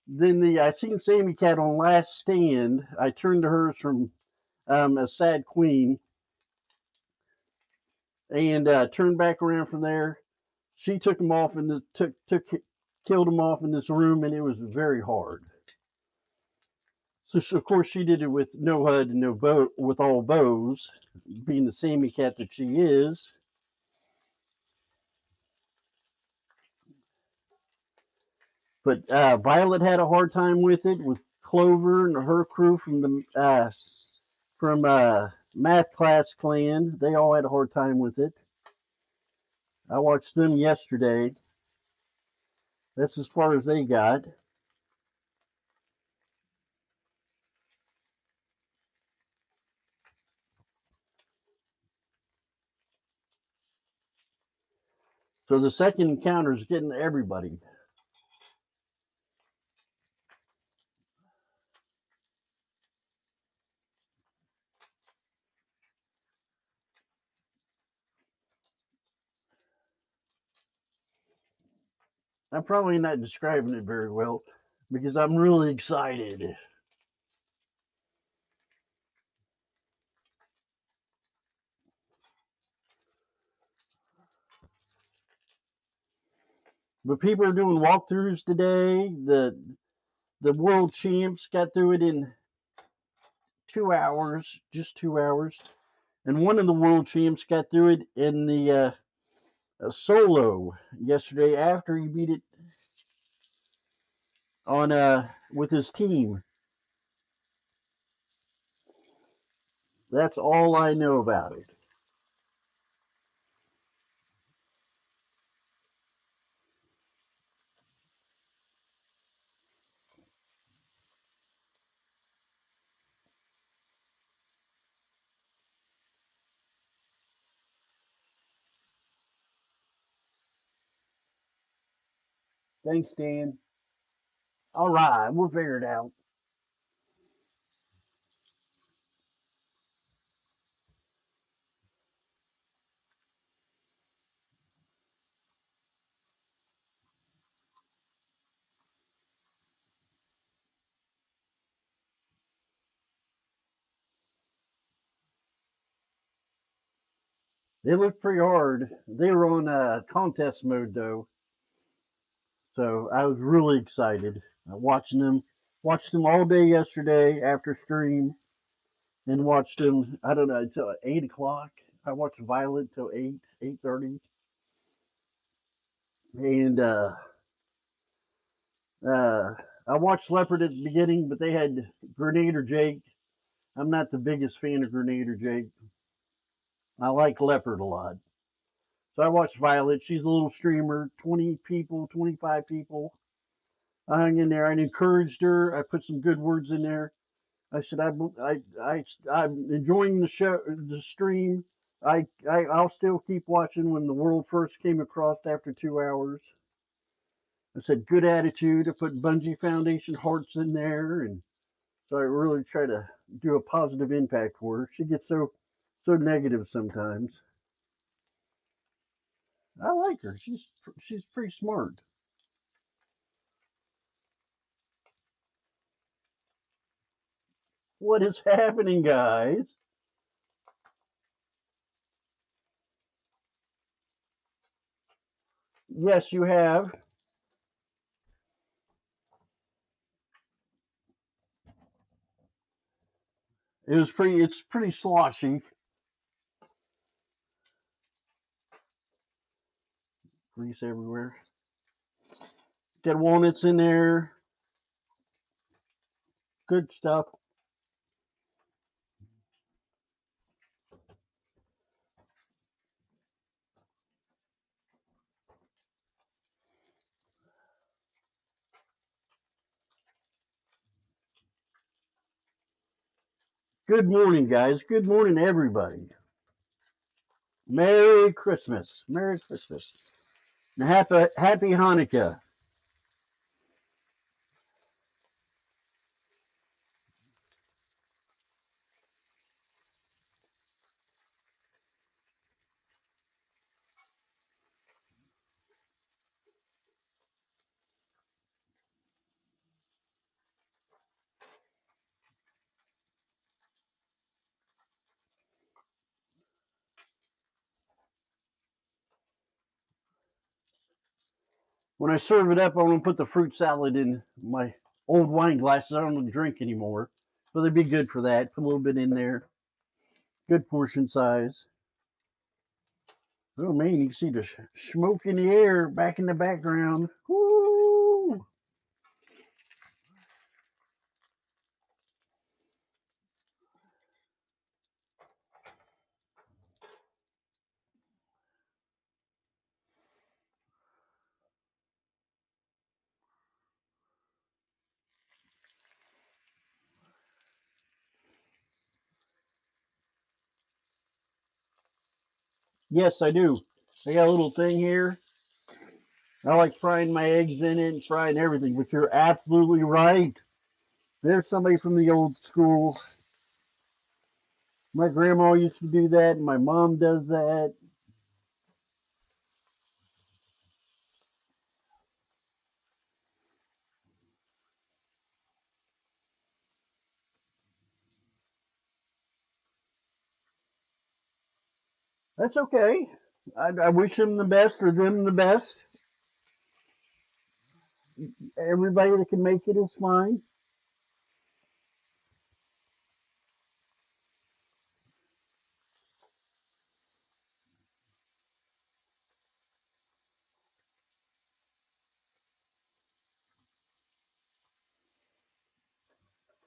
Then I seen Sammy Cat on Last Stand. I turned to hers from a sad queen, and turned back around from there. She took him off and killed him off in this room, and it was very hard. So of course she did it with no HUD and no bow, with all bows, being the Sammy Cat that she is. But Violet had a hard time with it, with Clover and her crew from the Math Class Clan. They all had a hard time with it. I watched them yesterday. That's as far as they got. So the second encounter is getting everybody. I'm probably not describing it very well because I'm really excited. But people are doing walkthroughs today. The world champs got through it in 2 hours, just 2 hours. And one of the world champs got through it in the solo yesterday after he beat it on with his team. That's all I know about it. Thanks, Dan. All right, we'll figure it out. They looked pretty hard. They were on contest mode though, so I was really excited watching them. Watched them all day yesterday after stream, and watched them. I don't know until 8 o'clock. I watched Violet till 8:30, and uh, I watched Leopard at the beginning, but they had Grenadier Jake. I'm not the biggest fan of Grenadier Jake. I like Leopard a lot. So I watched Violet. She's a little streamer, 20 people, 25 people. I hung in there. I encouraged her. I put some good words in there. I said, I'm enjoying the show, the stream. I'll still keep watching when the world first came across after 2 hours. I said, good attitude. I put Bungie Foundation hearts in there. And so I really try to do a positive impact for her. She gets so negative sometimes. I like her. She's pretty smart. What is happening, guys? Yes, you have. It's pretty sloshy. Grease everywhere. Got walnuts in there. Good stuff. Good morning, guys. Good morning, everybody. Merry Christmas. Merry Christmas. And happy Hanukkah. When I serve it up, I'm going to put the fruit salad in my old wine glasses. I don't drink anymore. So they'd be good for that. Put a little bit in there. Good portion size. Oh man, you can see the smoke in the air back in the background. Woo! Yes, I do. I got a little thing here. I like frying my eggs in it and frying everything, but you're absolutely right. There's somebody from the old school. My grandma used to do that, and my mom does that. That's okay. I wish them the best or them the best. Everybody that can make it is fine.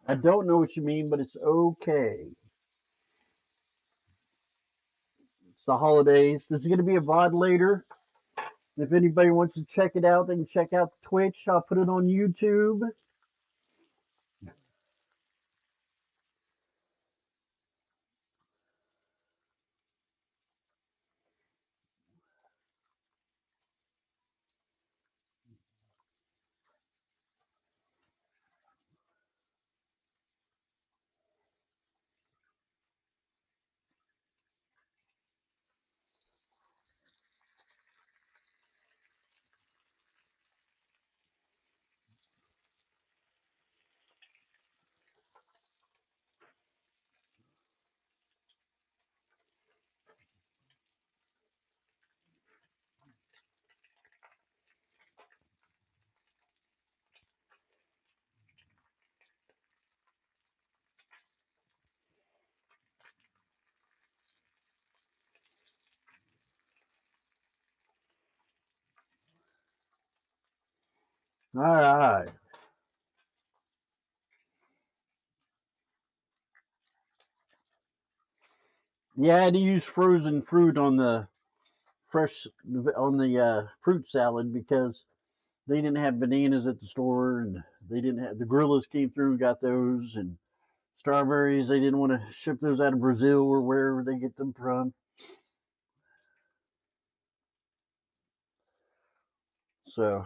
I don't know what you mean, but it's okay. It's the holidays. There's going to be a VOD later. If anybody wants to check it out, they can check out Twitch. I'll put it on YouTube. All right. Yeah, I had to use frozen fruit on the fresh on the fruit salad because they didn't have bananas at the store, and they didn't have the gorillas came through and got those, and strawberries they didn't want to ship those out of Brazil or wherever they get them from. So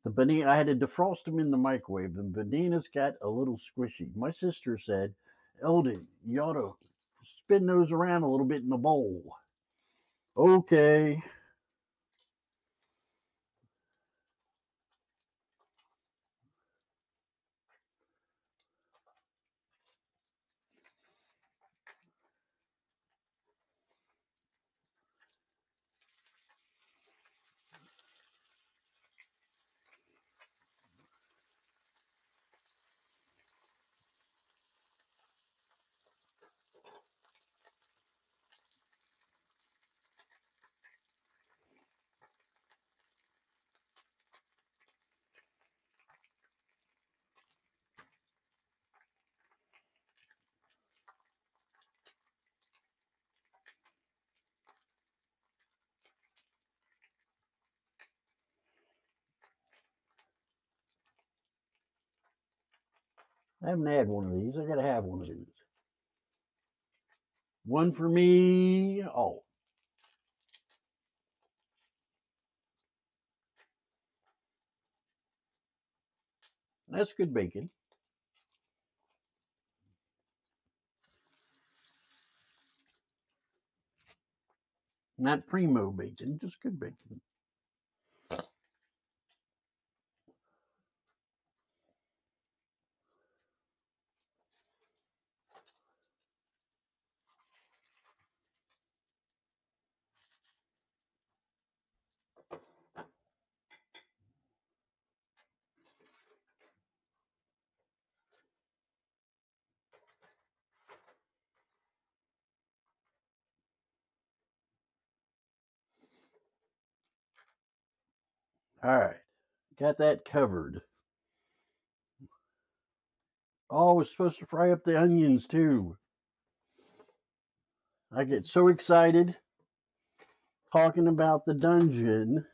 the banana I had to defrost them in the microwave. The bananas got a little squishy. My sister said, "Eldon, you ought to spin those around a little bit in the bowl." Okay. I haven't had one of these. I gotta have one of these. One for me. Oh, that's good bacon. Not primo bacon, just good bacon. All right, got that covered. Oh, I was supposed to fry up the onions too. I get so excited talking about the dungeon.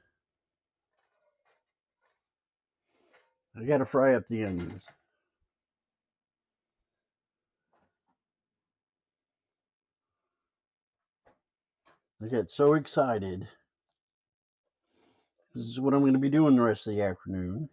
I gotta fry up the onions. I get so excited. This is what I'm going to be doing the rest of the afternoon.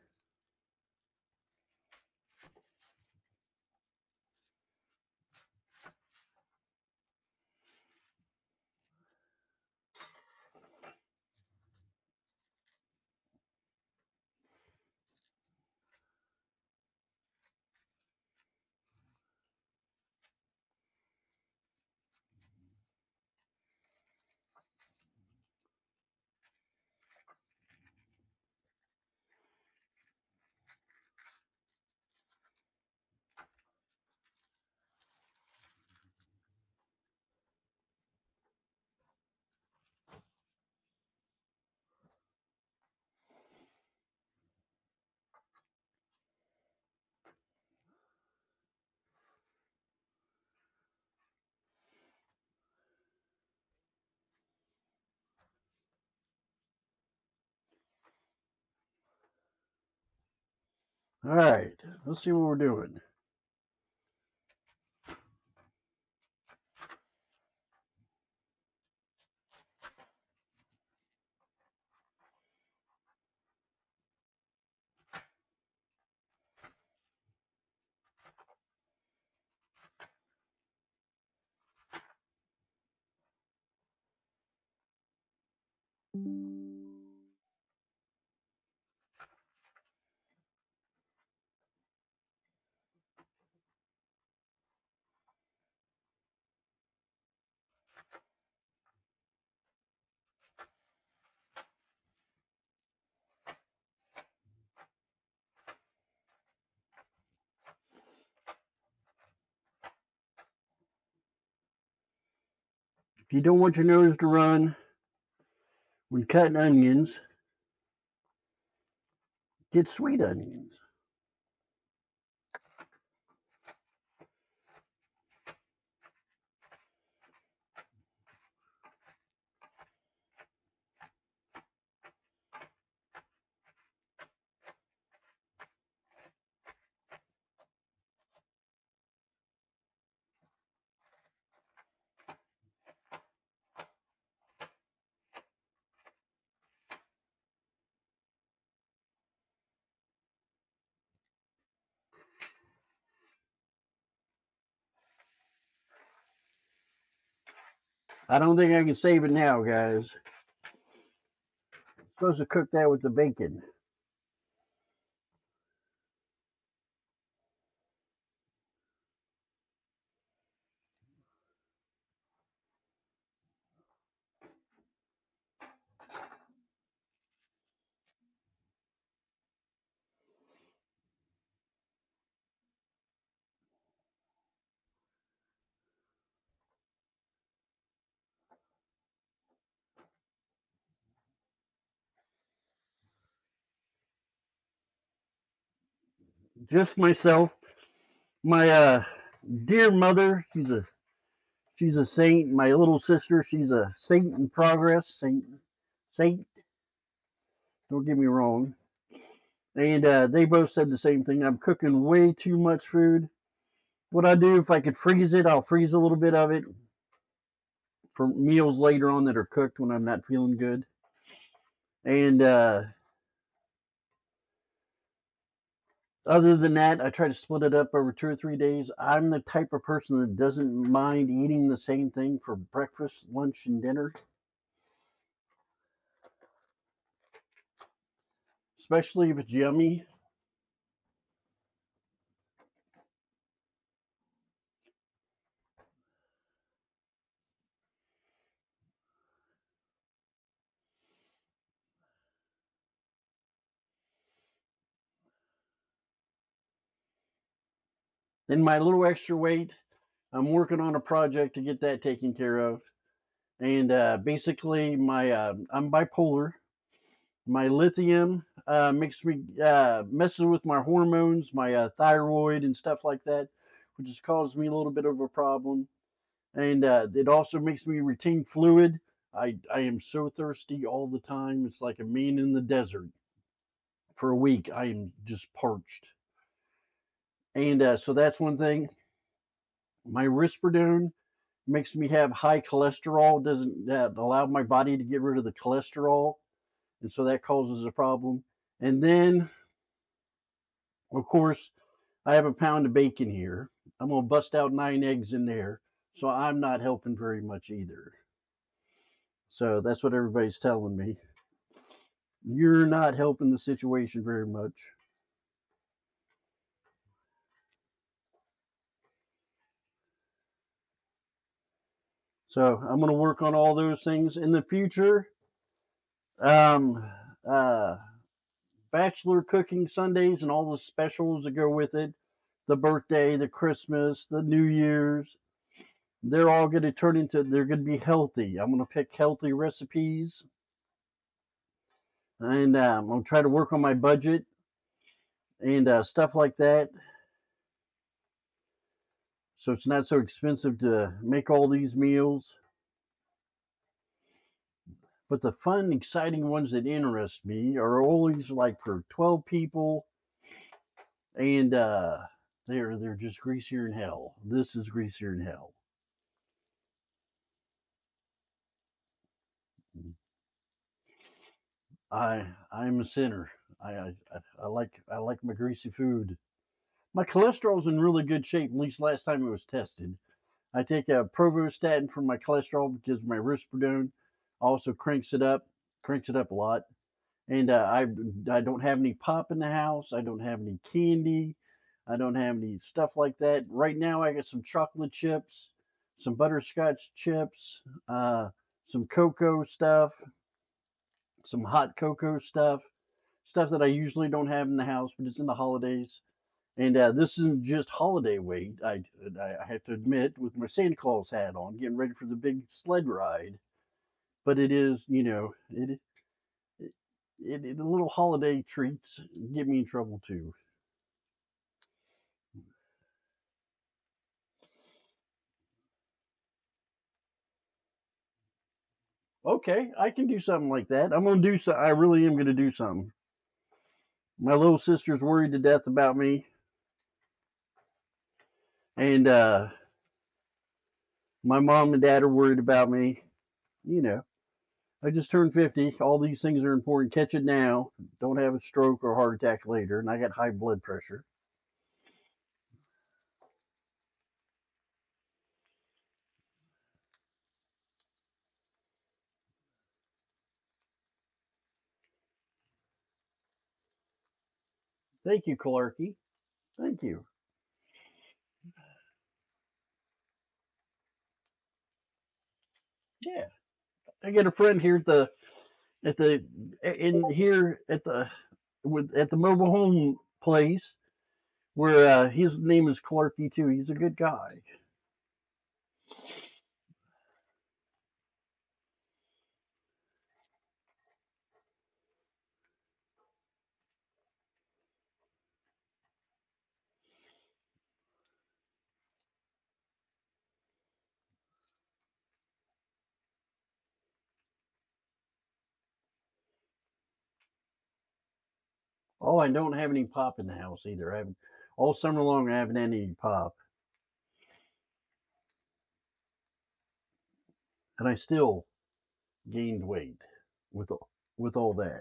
All right, let's see what we're doing. If you don't want your nose to run when cutting onions, get sweet onions. I don't think I can save it now, guys. I'm supposed to cook that with the bacon. Just myself, my dear mother, she's a saint. My little sister, she's a saint in progress. Saint, don't get me wrong. And they both said the same thing. I'm cooking way too much food. What I do, if I could freeze it, I'll freeze a little bit of it for meals later on that are cooked when I'm not feeling good. And other than that, I try to split it up over 2 or 3 days. I'm the type of person that doesn't mind eating the same thing for breakfast, lunch, and dinner, especially if it's yummy. And my little extra weight, I'm working on a project to get that taken care of. And basically, I'm bipolar. My lithium makes me messes with my hormones, my thyroid and stuff like that, which has caused me a little bit of a problem. And it also makes me retain fluid. I am so thirsty all the time. It's like a man in the desert. For a week, I am just parched. And so that's one thing. My risperidone makes me have high cholesterol. Doesn't allow my body to get rid of the cholesterol, and so that causes a problem. And then, of course, I have a pound of bacon here. I'm gonna bust out 9 eggs in there, so I'm not helping very much either. So that's what everybody's telling me. You're not helping the situation very much. So I'm gonna work on all those things in the future. Um, uh, Bachelor cooking Sundays and all the specials that go with it, the birthday, the Christmas, the New Year's, they're all going to turn into, they're going to be healthy. I'm going to pick healthy recipes, and I'm going to try to work on my budget and stuff like that. So it's not so expensive to make all these meals. But the fun, exciting ones that interest me are always like for 12 people, and they're just greasier than hell. This is greasier than hell. I'm a sinner. I like my greasy food. My cholesterol's in really good shape. At least last time it was tested. I take a provostatin for my cholesterol because my risperidone also cranks it up a lot. And I don't have any pop in the house. I don't have any candy. I don't have any stuff like that. Right now, I got some chocolate chips, some butterscotch chips, some cocoa stuff, some hot cocoa stuff that I usually don't have in the house, but it's in the holidays. And this isn't just holiday weight. I have to admit, with my Santa Claus hat on, getting ready for the big sled ride. But it is, the little holiday treats get me in trouble too. Okay, I can do something like that. I'm gonna do so. I really am gonna do something. My little sister's worried to death about me, and my mom and dad are worried about me. You know, I just turned 50. All these things are important. Catch it now. Don't have a stroke or heart attack later. And I got high blood pressure. Thank you, Clarky. Thank you. Yeah, I got a friend here at the in here at the mobile home place where his name is Clarky too. He's a good guy. Oh, I don't have any pop in the house either. I haven't all summer long. I haven't had any pop, and I still gained weight with with all that.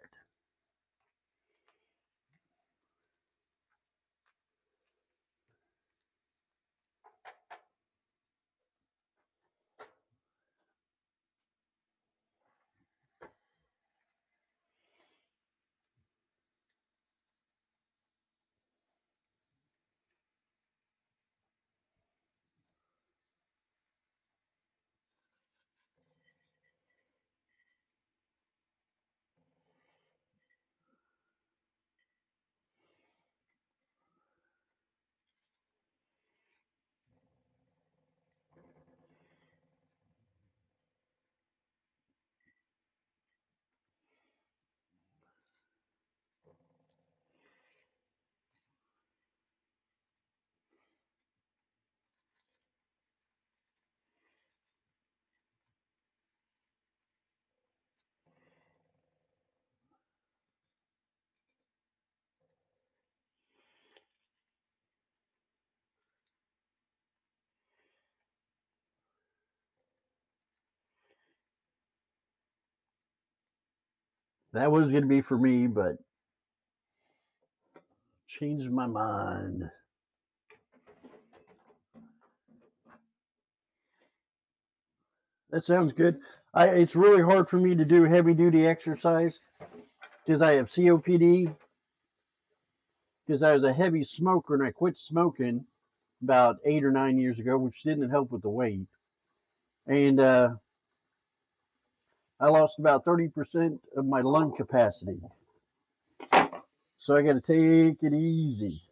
That was going to be for me, but changed my mind. That sounds good. It's really hard for me to do heavy duty exercise because I have COPD. Because I was a heavy smoker and I quit smoking about 8 or 9 years ago, which didn't help with the weight. And I lost about 30% of my lung capacity. So I got to take it easy.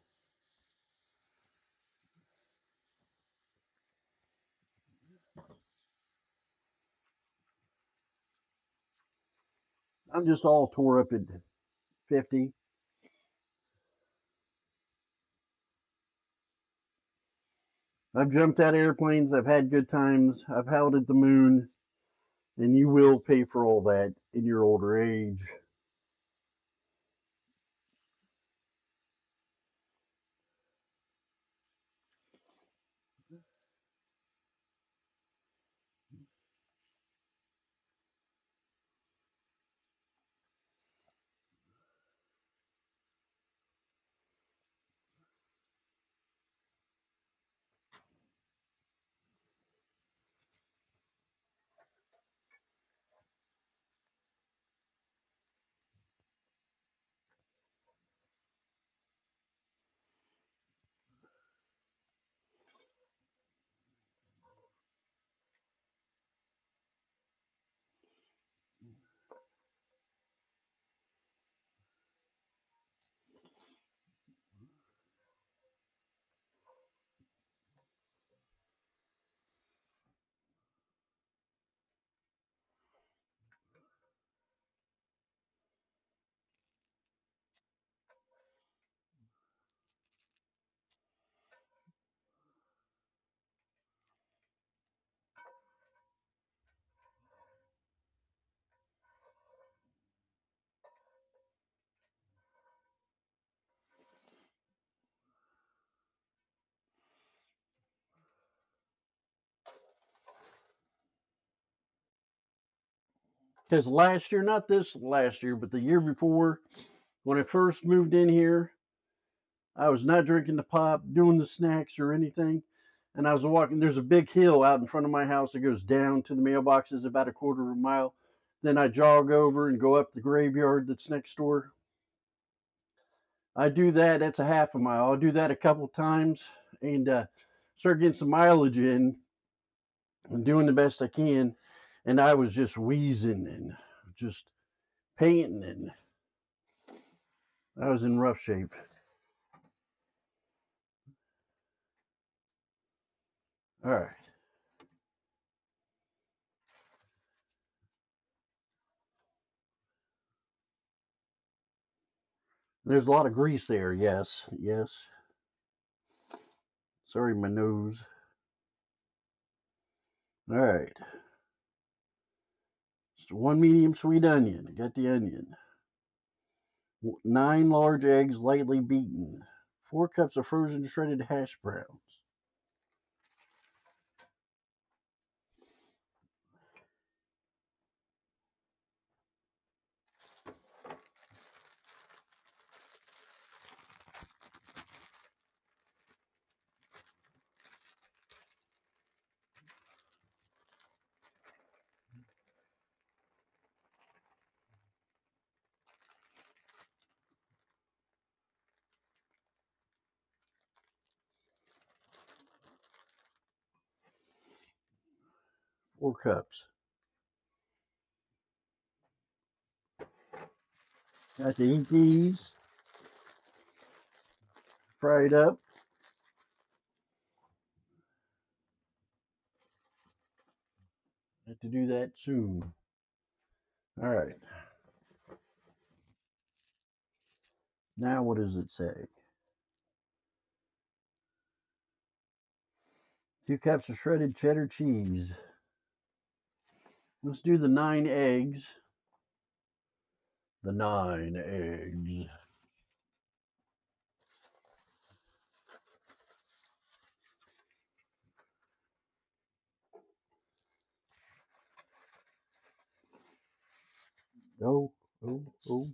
I'm just all tore up at 50. I've jumped out of airplanes. I've had good times. I've howled at the moon. And you will pay for all that in your older age. Because last year, not this last year, but the year before, when I first moved in here, I was not drinking the pop, doing the snacks or anything. And I was walking, there's a big hill out in front of my house that goes down to the mailboxes about a quarter of a mile. Then I jog over and go up the graveyard that's next door. I do that, that's a half a mile. I'll do that a couple times and start getting some mileage in and doing the best I can. And I was just wheezing and just panting, and I was in rough shape. All right. There's a lot of grease there. Yes. Yes. Sorry, my nose. All right. Just one medium sweet onion. I got the onion. 9 large eggs lightly beaten, 4 cups of frozen shredded hash browns, 4 cups. Got to eat these, fry it up. Have to do that soon. All right. Now what does it say? 2 cups of shredded cheddar cheese. Let's do the 9 eggs. The 9 eggs. Oh, oh, oh.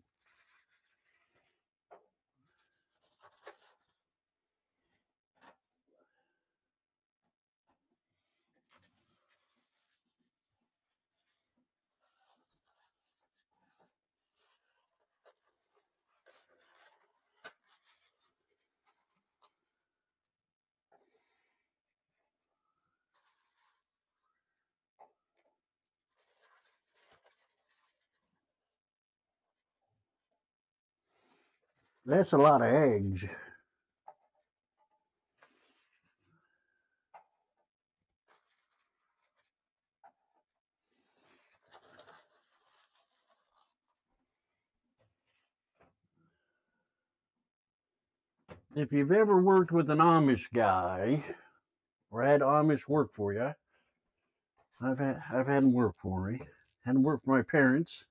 That's a lot of eggs. If you've ever worked with an Amish guy or had Amish work for you, I've had them work for me. Had them work for my parents.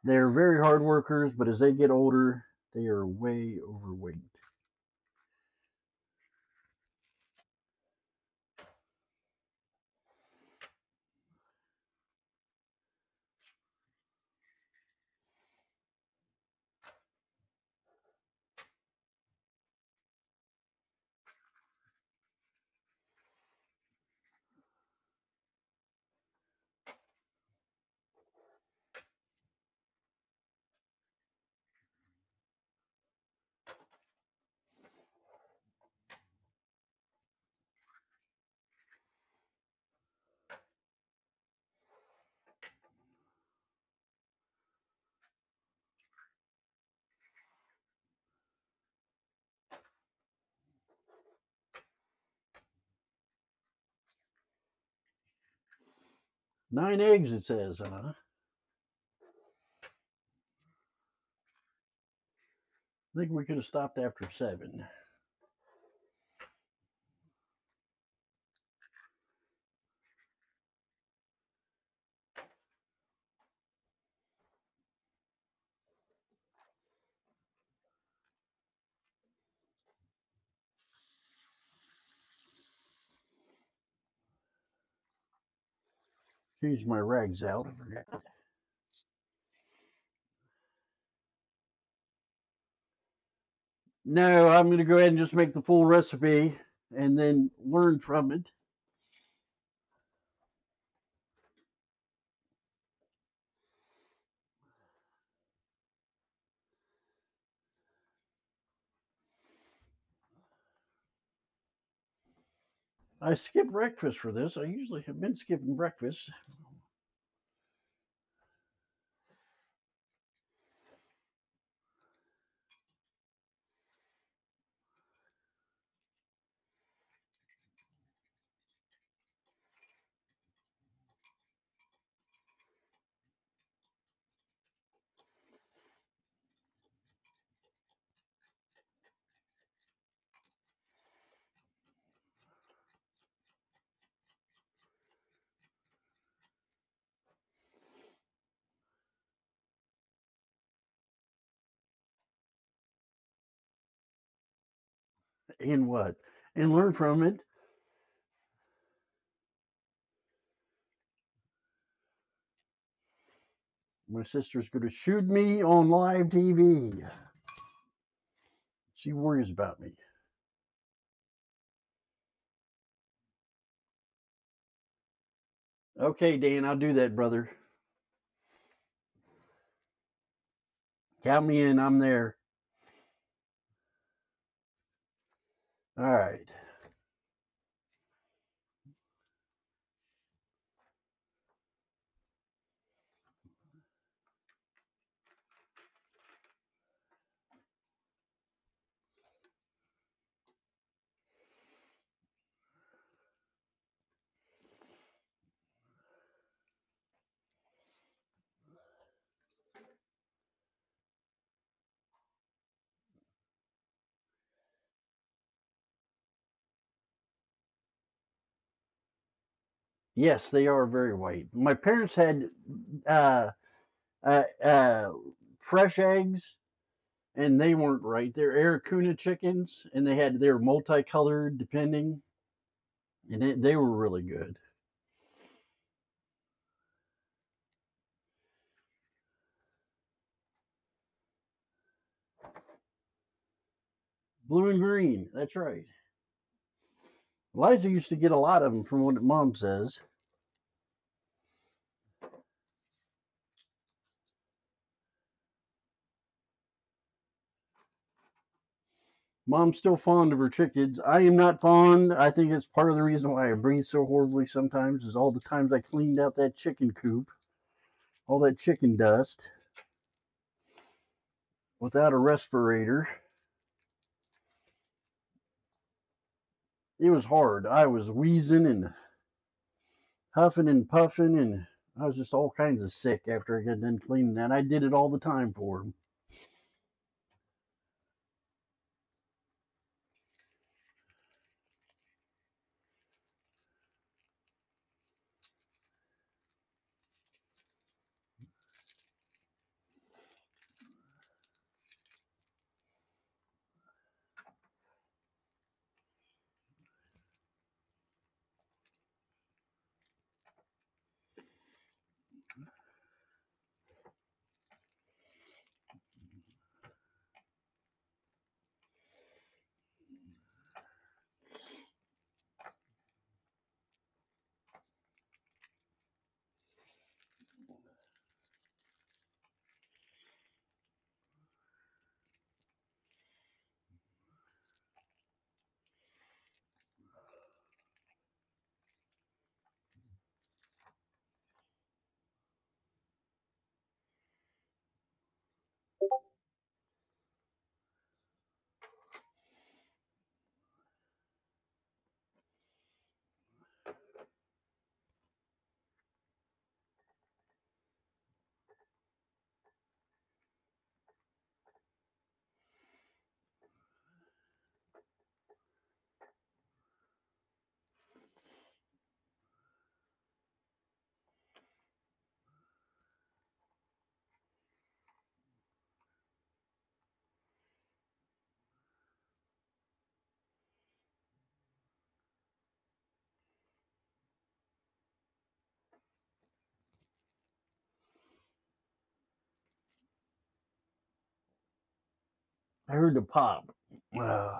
They're very hard workers, but as they get older, they are way overweight. Nine eggs, it says, huh? I think we could have stopped after 7. Change my rags out. I forgot. No, I'm going to go ahead and just make the full recipe and then learn from it. I skip breakfast for this. I usually have been skipping breakfast. and what? And learn from it. My sister's going to shoot me on live TV. She worries about me. Okay, Dan, I'll do that, brother. Count me in. I'm there. All right. Yes, they are very white. My parents had uh, uh, uh, fresh eggs, and they weren't right. They're Aracuna chickens, and they were multicolored depending, and they were really good. Blue and green. That's right. Liza used to get a lot of them, from what Mom says. Mom's still fond of her chickens. I am not fond. I think it's part of the reason why I breathe so horribly sometimes is all the times I cleaned out that chicken coop, all that chicken dust without a respirator. It was hard. I was wheezing and huffing and puffing, and I was just all kinds of sick after I got done cleaning that. I did it all the time for him. I heard the pop. Uh,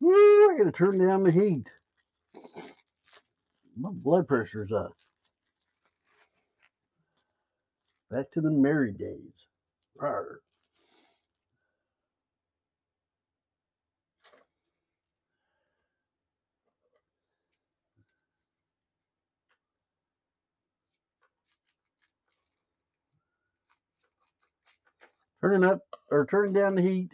woo, I gotta turn down the heat. My blood pressure's up. Back to the merry days. Rawr. Turning up or turning down the heat.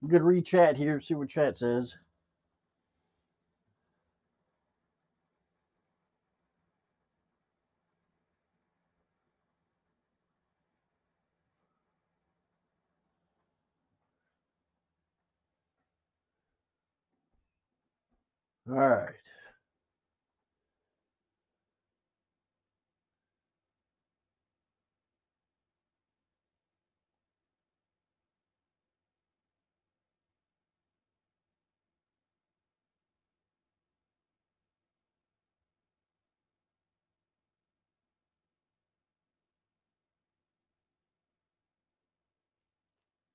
I'm gonna read chat here, see what chat says. All right.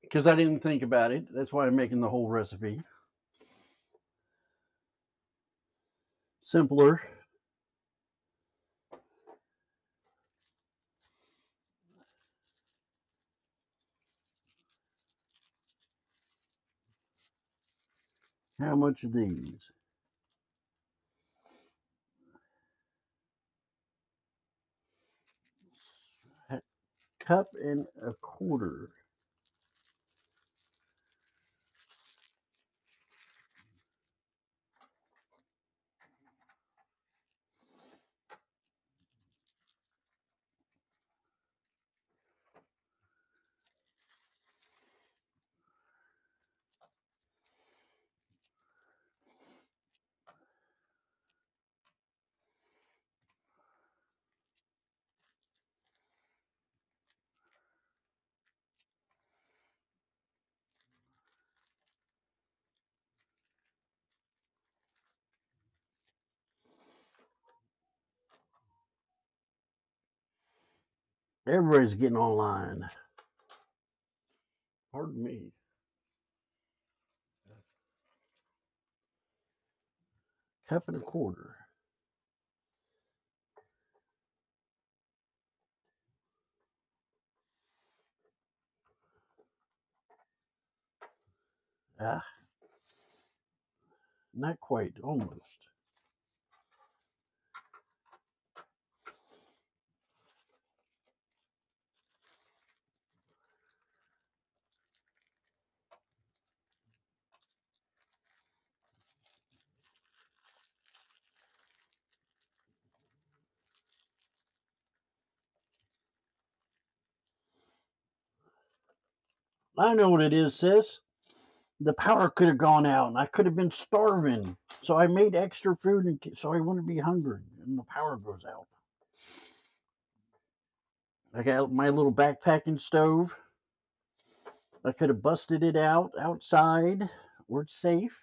Because I didn't think about it. That's why I'm making the whole recipe simpler. How much of these? A cup and a quarter. Everybody's getting online. Pardon me. Cup and a quarter. Ah, not quite. Almost. I know what it is, sis. The power could have gone out and I could have been starving. So I made extra food and so I wouldn't be hungry and the power goes out. I got my little backpacking stove. I could have busted it out outside where it's safe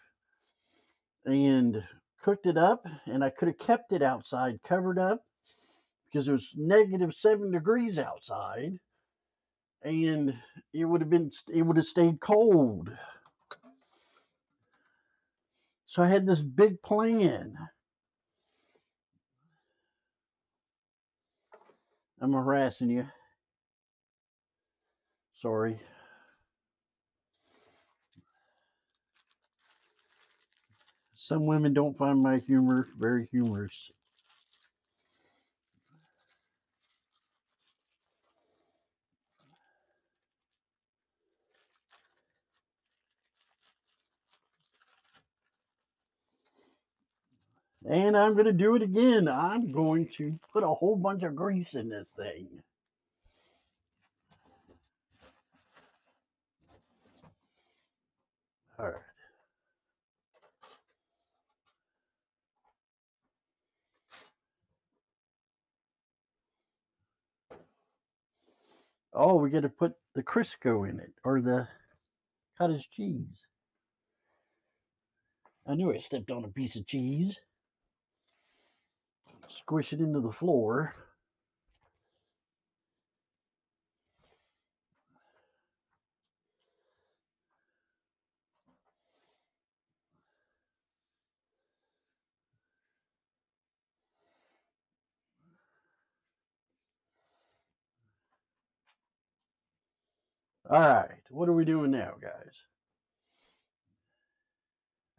and cooked it up, and I could have kept it outside covered up because it was -7 degrees outside, and it would have stayed cold. So I had this big plan. I'm harassing you. Sorry. Some women don't find my humor very humorous. And I'm going to do it again. I'm going to put a whole bunch of grease in this thing. All right. Oh, we got to put the Crisco in it or the cottage cheese. I knew I stepped on a piece of cheese. Squish it into the floor. All right, what are we doing now, guys?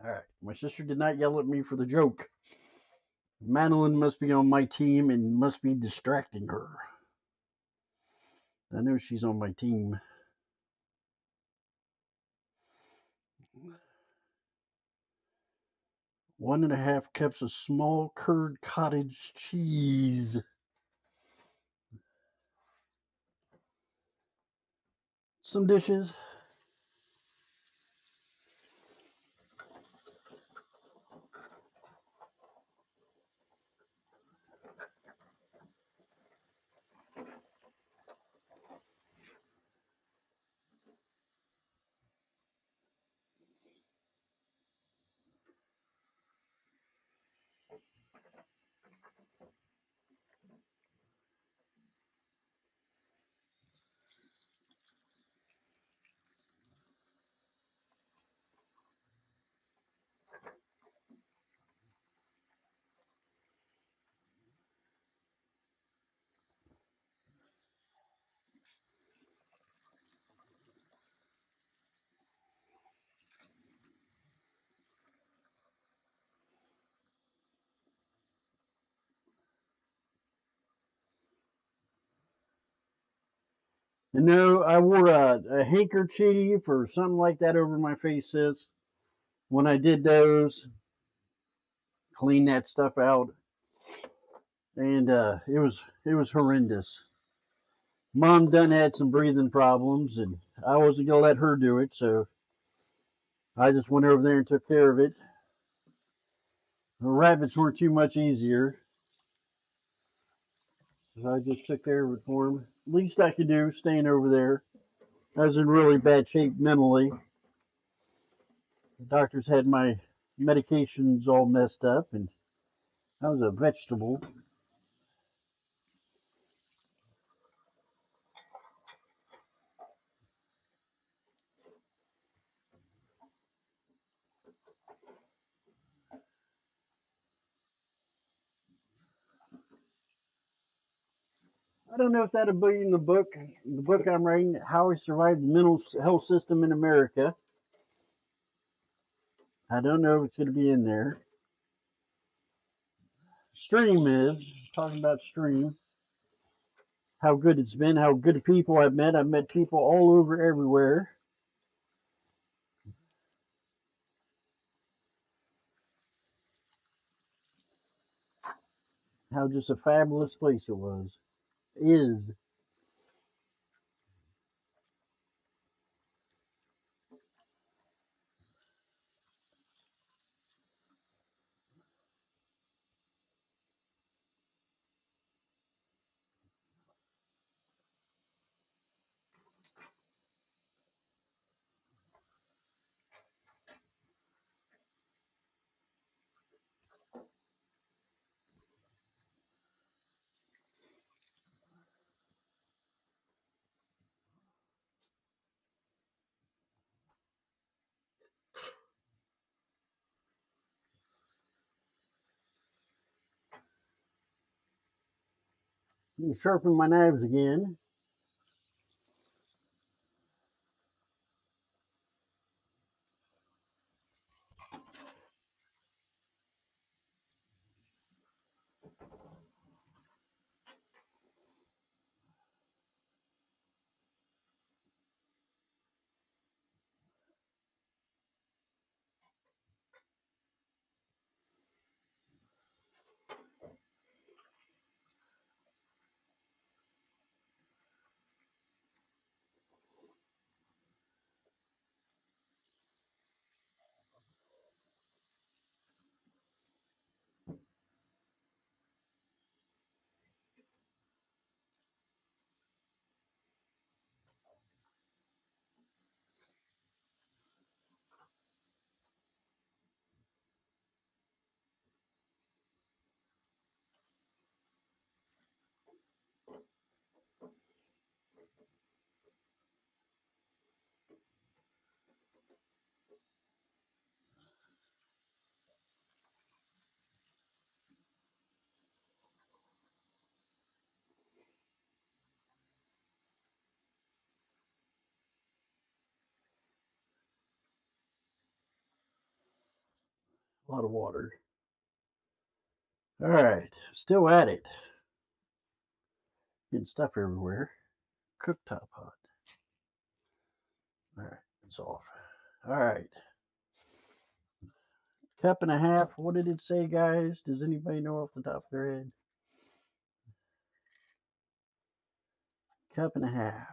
All right, my sister did not yell at me for the joke. Madeline must be on my team and must be distracting her. I know she's on my team. One and a half cups of small curd cottage cheese. Some dishes. And no, I wore a handkerchief or something like that over my face, sis. When I did those, clean that stuff out, and it was horrendous. Mom done had some breathing problems, and I wasn't gonna let her do it, so I just went over there and took care of it. The rabbits weren't too much easier, so I just took care of it for him. Least I could do, staying over there. I was in really bad shape mentally. The doctors had my medications all messed up, and I was a vegetable. I don't know if that'll be in the book I'm writing, How I Survived the Mental Health System in America. I don't know if it's going to be in there. Stream is, talking about Stream, how good it's been, how good people I've met. I've met people all over everywhere. How just a fabulous place it was. Is. Sharpen my knives again. A lot of water. All right, still at it. Getting stuff everywhere. cooktop hot. All right, it's off. All right, cup and a half. What did it say, guys? Does anybody know off the top of their head? Cup and a half.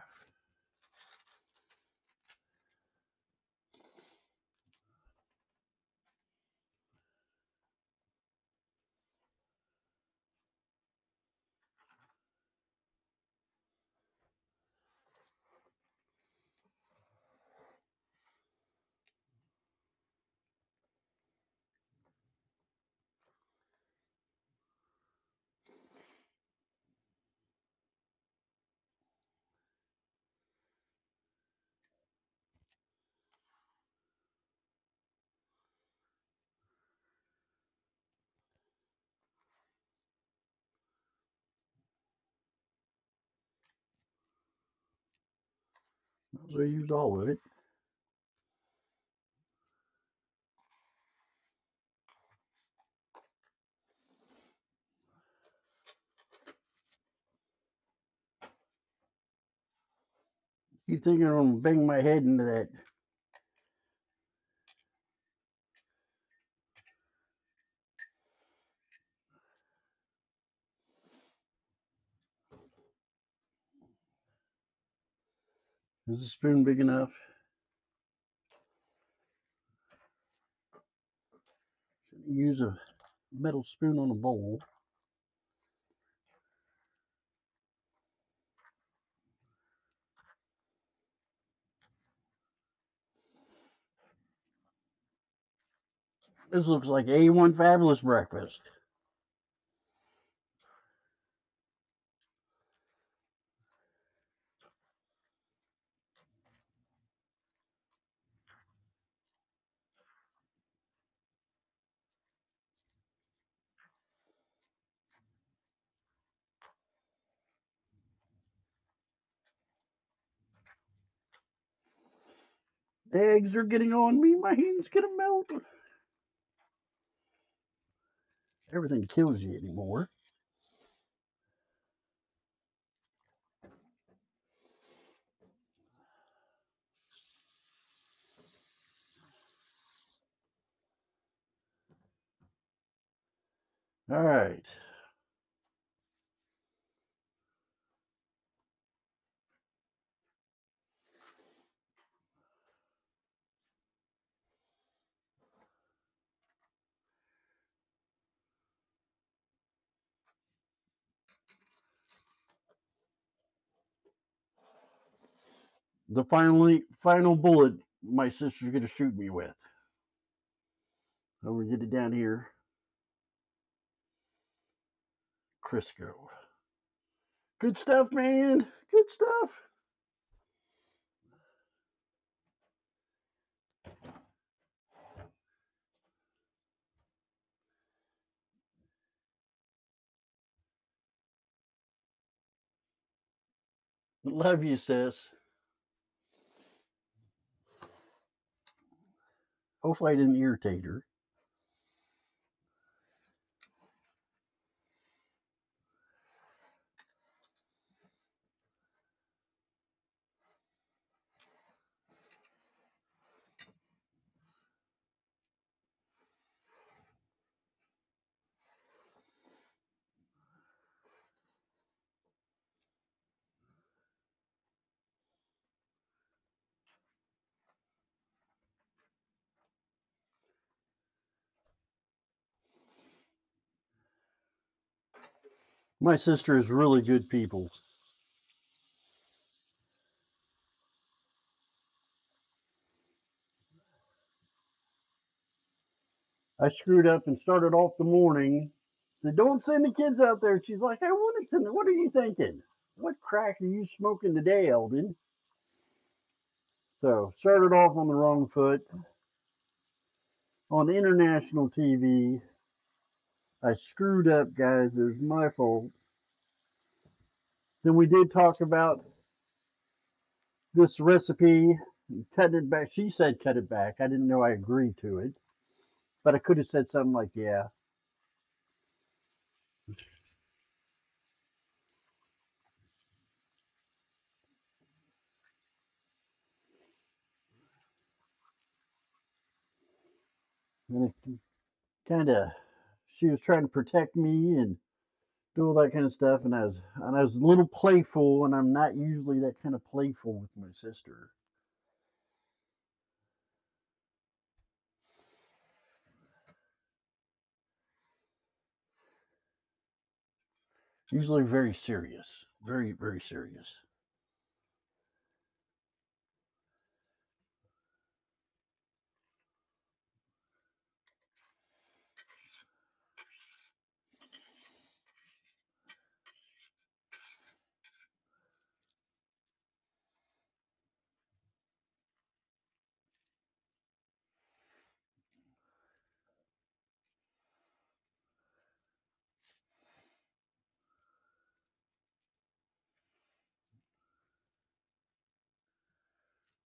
So I used all of it. Keep thinking I'm gonna bang my head into that. Is the spoon big enough? Use a metal spoon on a bowl. This looks like A1 fabulous breakfast. The eggs are getting on me. My hand's gonna melt. Everything kills you anymore. All right. The final bullet my sister's gonna shoot me with. I'm gonna get it down here. Crisco. Good stuff, man. Good stuff. Love you, sis. Hopefully I didn't irritate her. My sister is really good people. I screwed up and started off the morning. Said, don't send the kids out there. She's like, I want to send them. What are you thinking? What crack are you smoking today, Eldon? So started off on the wrong foot. On international TV, I screwed up, guys. It was my fault. Then we did talk about this recipe, cutting it back. She said cut it back. I didn't know I agreed to it. But I could have said something like, yeah. And it kind of, she was trying to protect me and do all that kind of stuff. And I was a little playful, and I'm not usually that kind of playful with my sister. Usually very serious, very, very serious.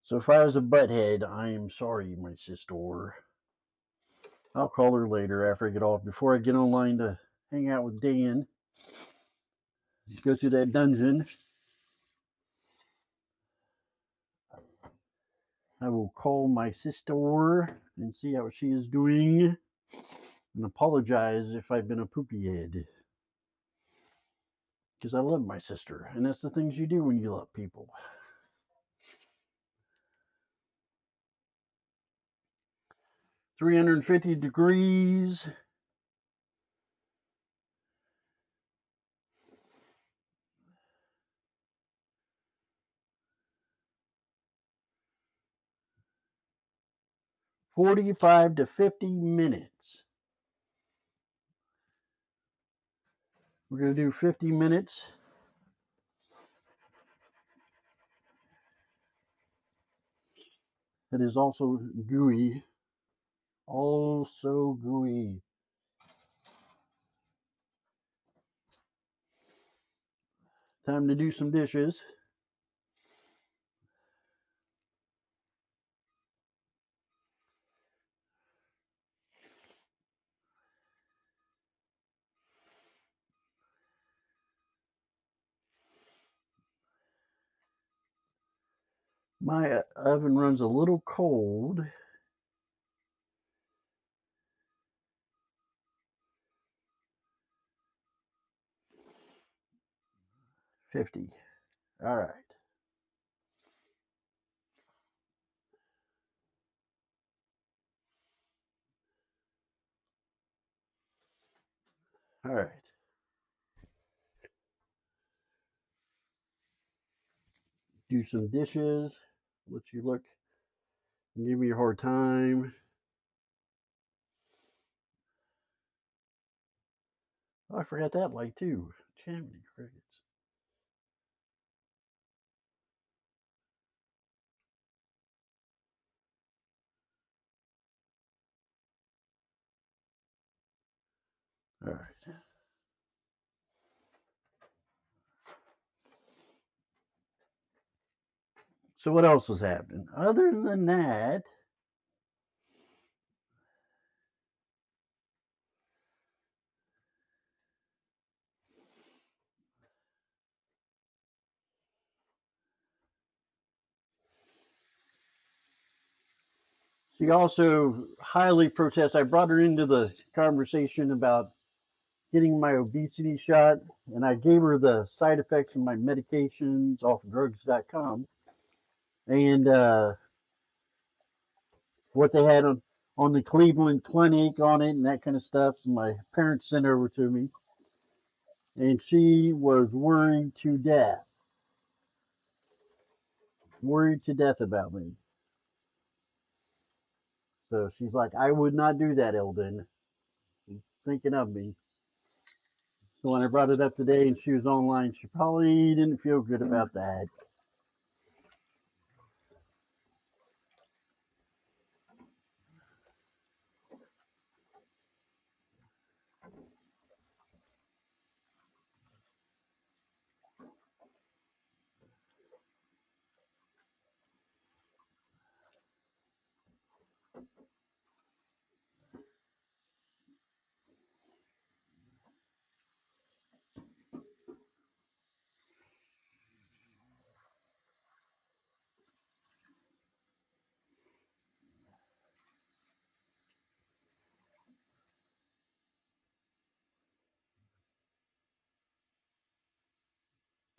So if I was a butthead, I am sorry, my sister. I'll call her later after I get off. Before I get online to hang out with Dan, go through that dungeon, I will call my sister and see how she is doing and apologize if I've been a poopy head. Because I love my sister, and that's the things you do when you love people. 350 degrees. 45 to 50 minutes. We're going to do 50 minutes. It is also gooey. Also gooey. Time to do some dishes. My oven runs a little cold. 50. All right. All right. Do some dishes. Let you look and give me a hard time. Oh, I forgot that light too. Jiminy crickets. All right. So what else was happening? Other than that, she also highly protests. I brought her into the conversation about getting my obesity shot, and I gave her the side effects of my medications off drugs.com and what they had on the Cleveland Clinic on it and that kind of stuff. So my parents sent over to me, and she was worried to death about me. So she's like, I would not do that, Eldon. She's thinking of me. So when I brought it up today and she was online, she probably didn't feel good about that.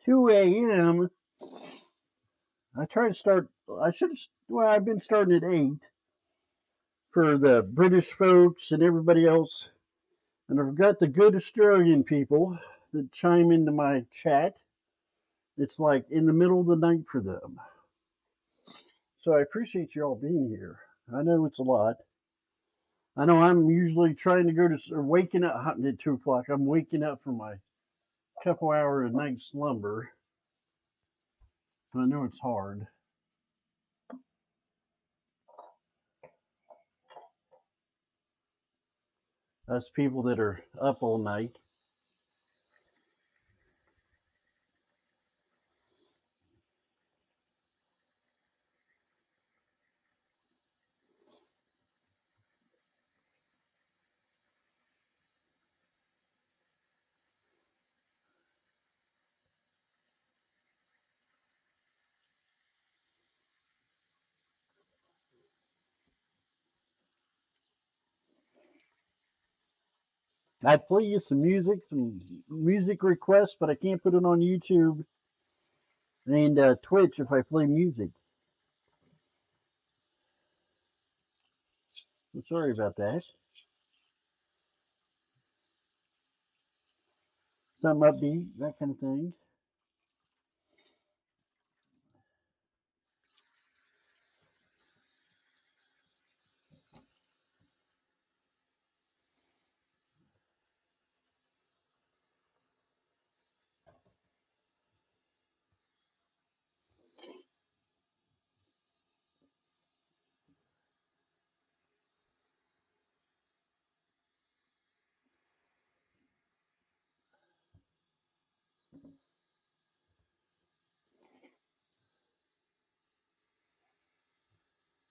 2 a.m. I try to start. I should have. Well, I've been starting at 8 for the British folks and everybody else. And I've got the good Australian people that chime into my chat. It's like in the middle of the night for them. So I appreciate you all being here. I know it's a lot. I know I'm usually trying to go to or waking up at 2 o'clock. I'm waking up from my couple hour of night slumber. I know it's hard. Us people that are up all night. I'd play you some music requests, but I can't put it on YouTube and Twitch if I play music. I'm sorry about that. Something upbeat, that kind of thing.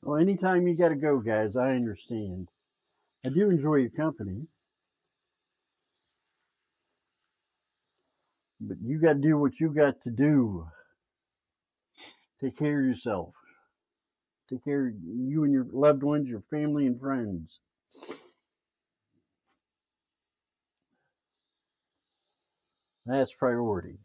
Well, anytime you got to go, guys, I understand. I do enjoy your company, but you got to do what you got to do. Take care of yourself. Take care of you and your loved ones, your family and friends. That's priority.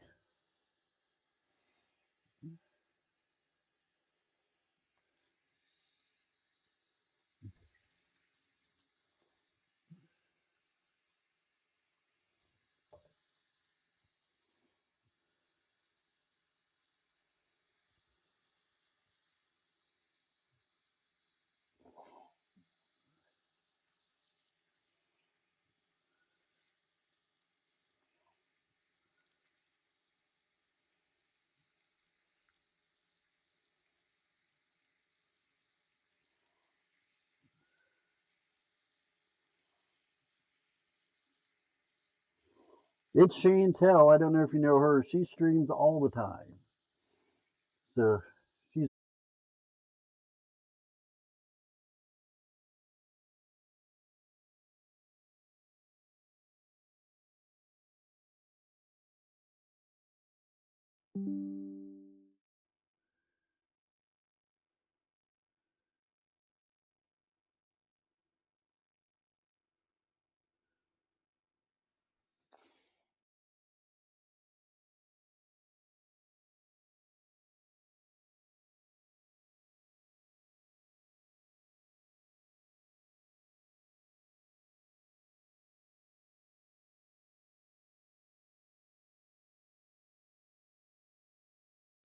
It's Chantel. I don't know if you know her. She streams all the time. So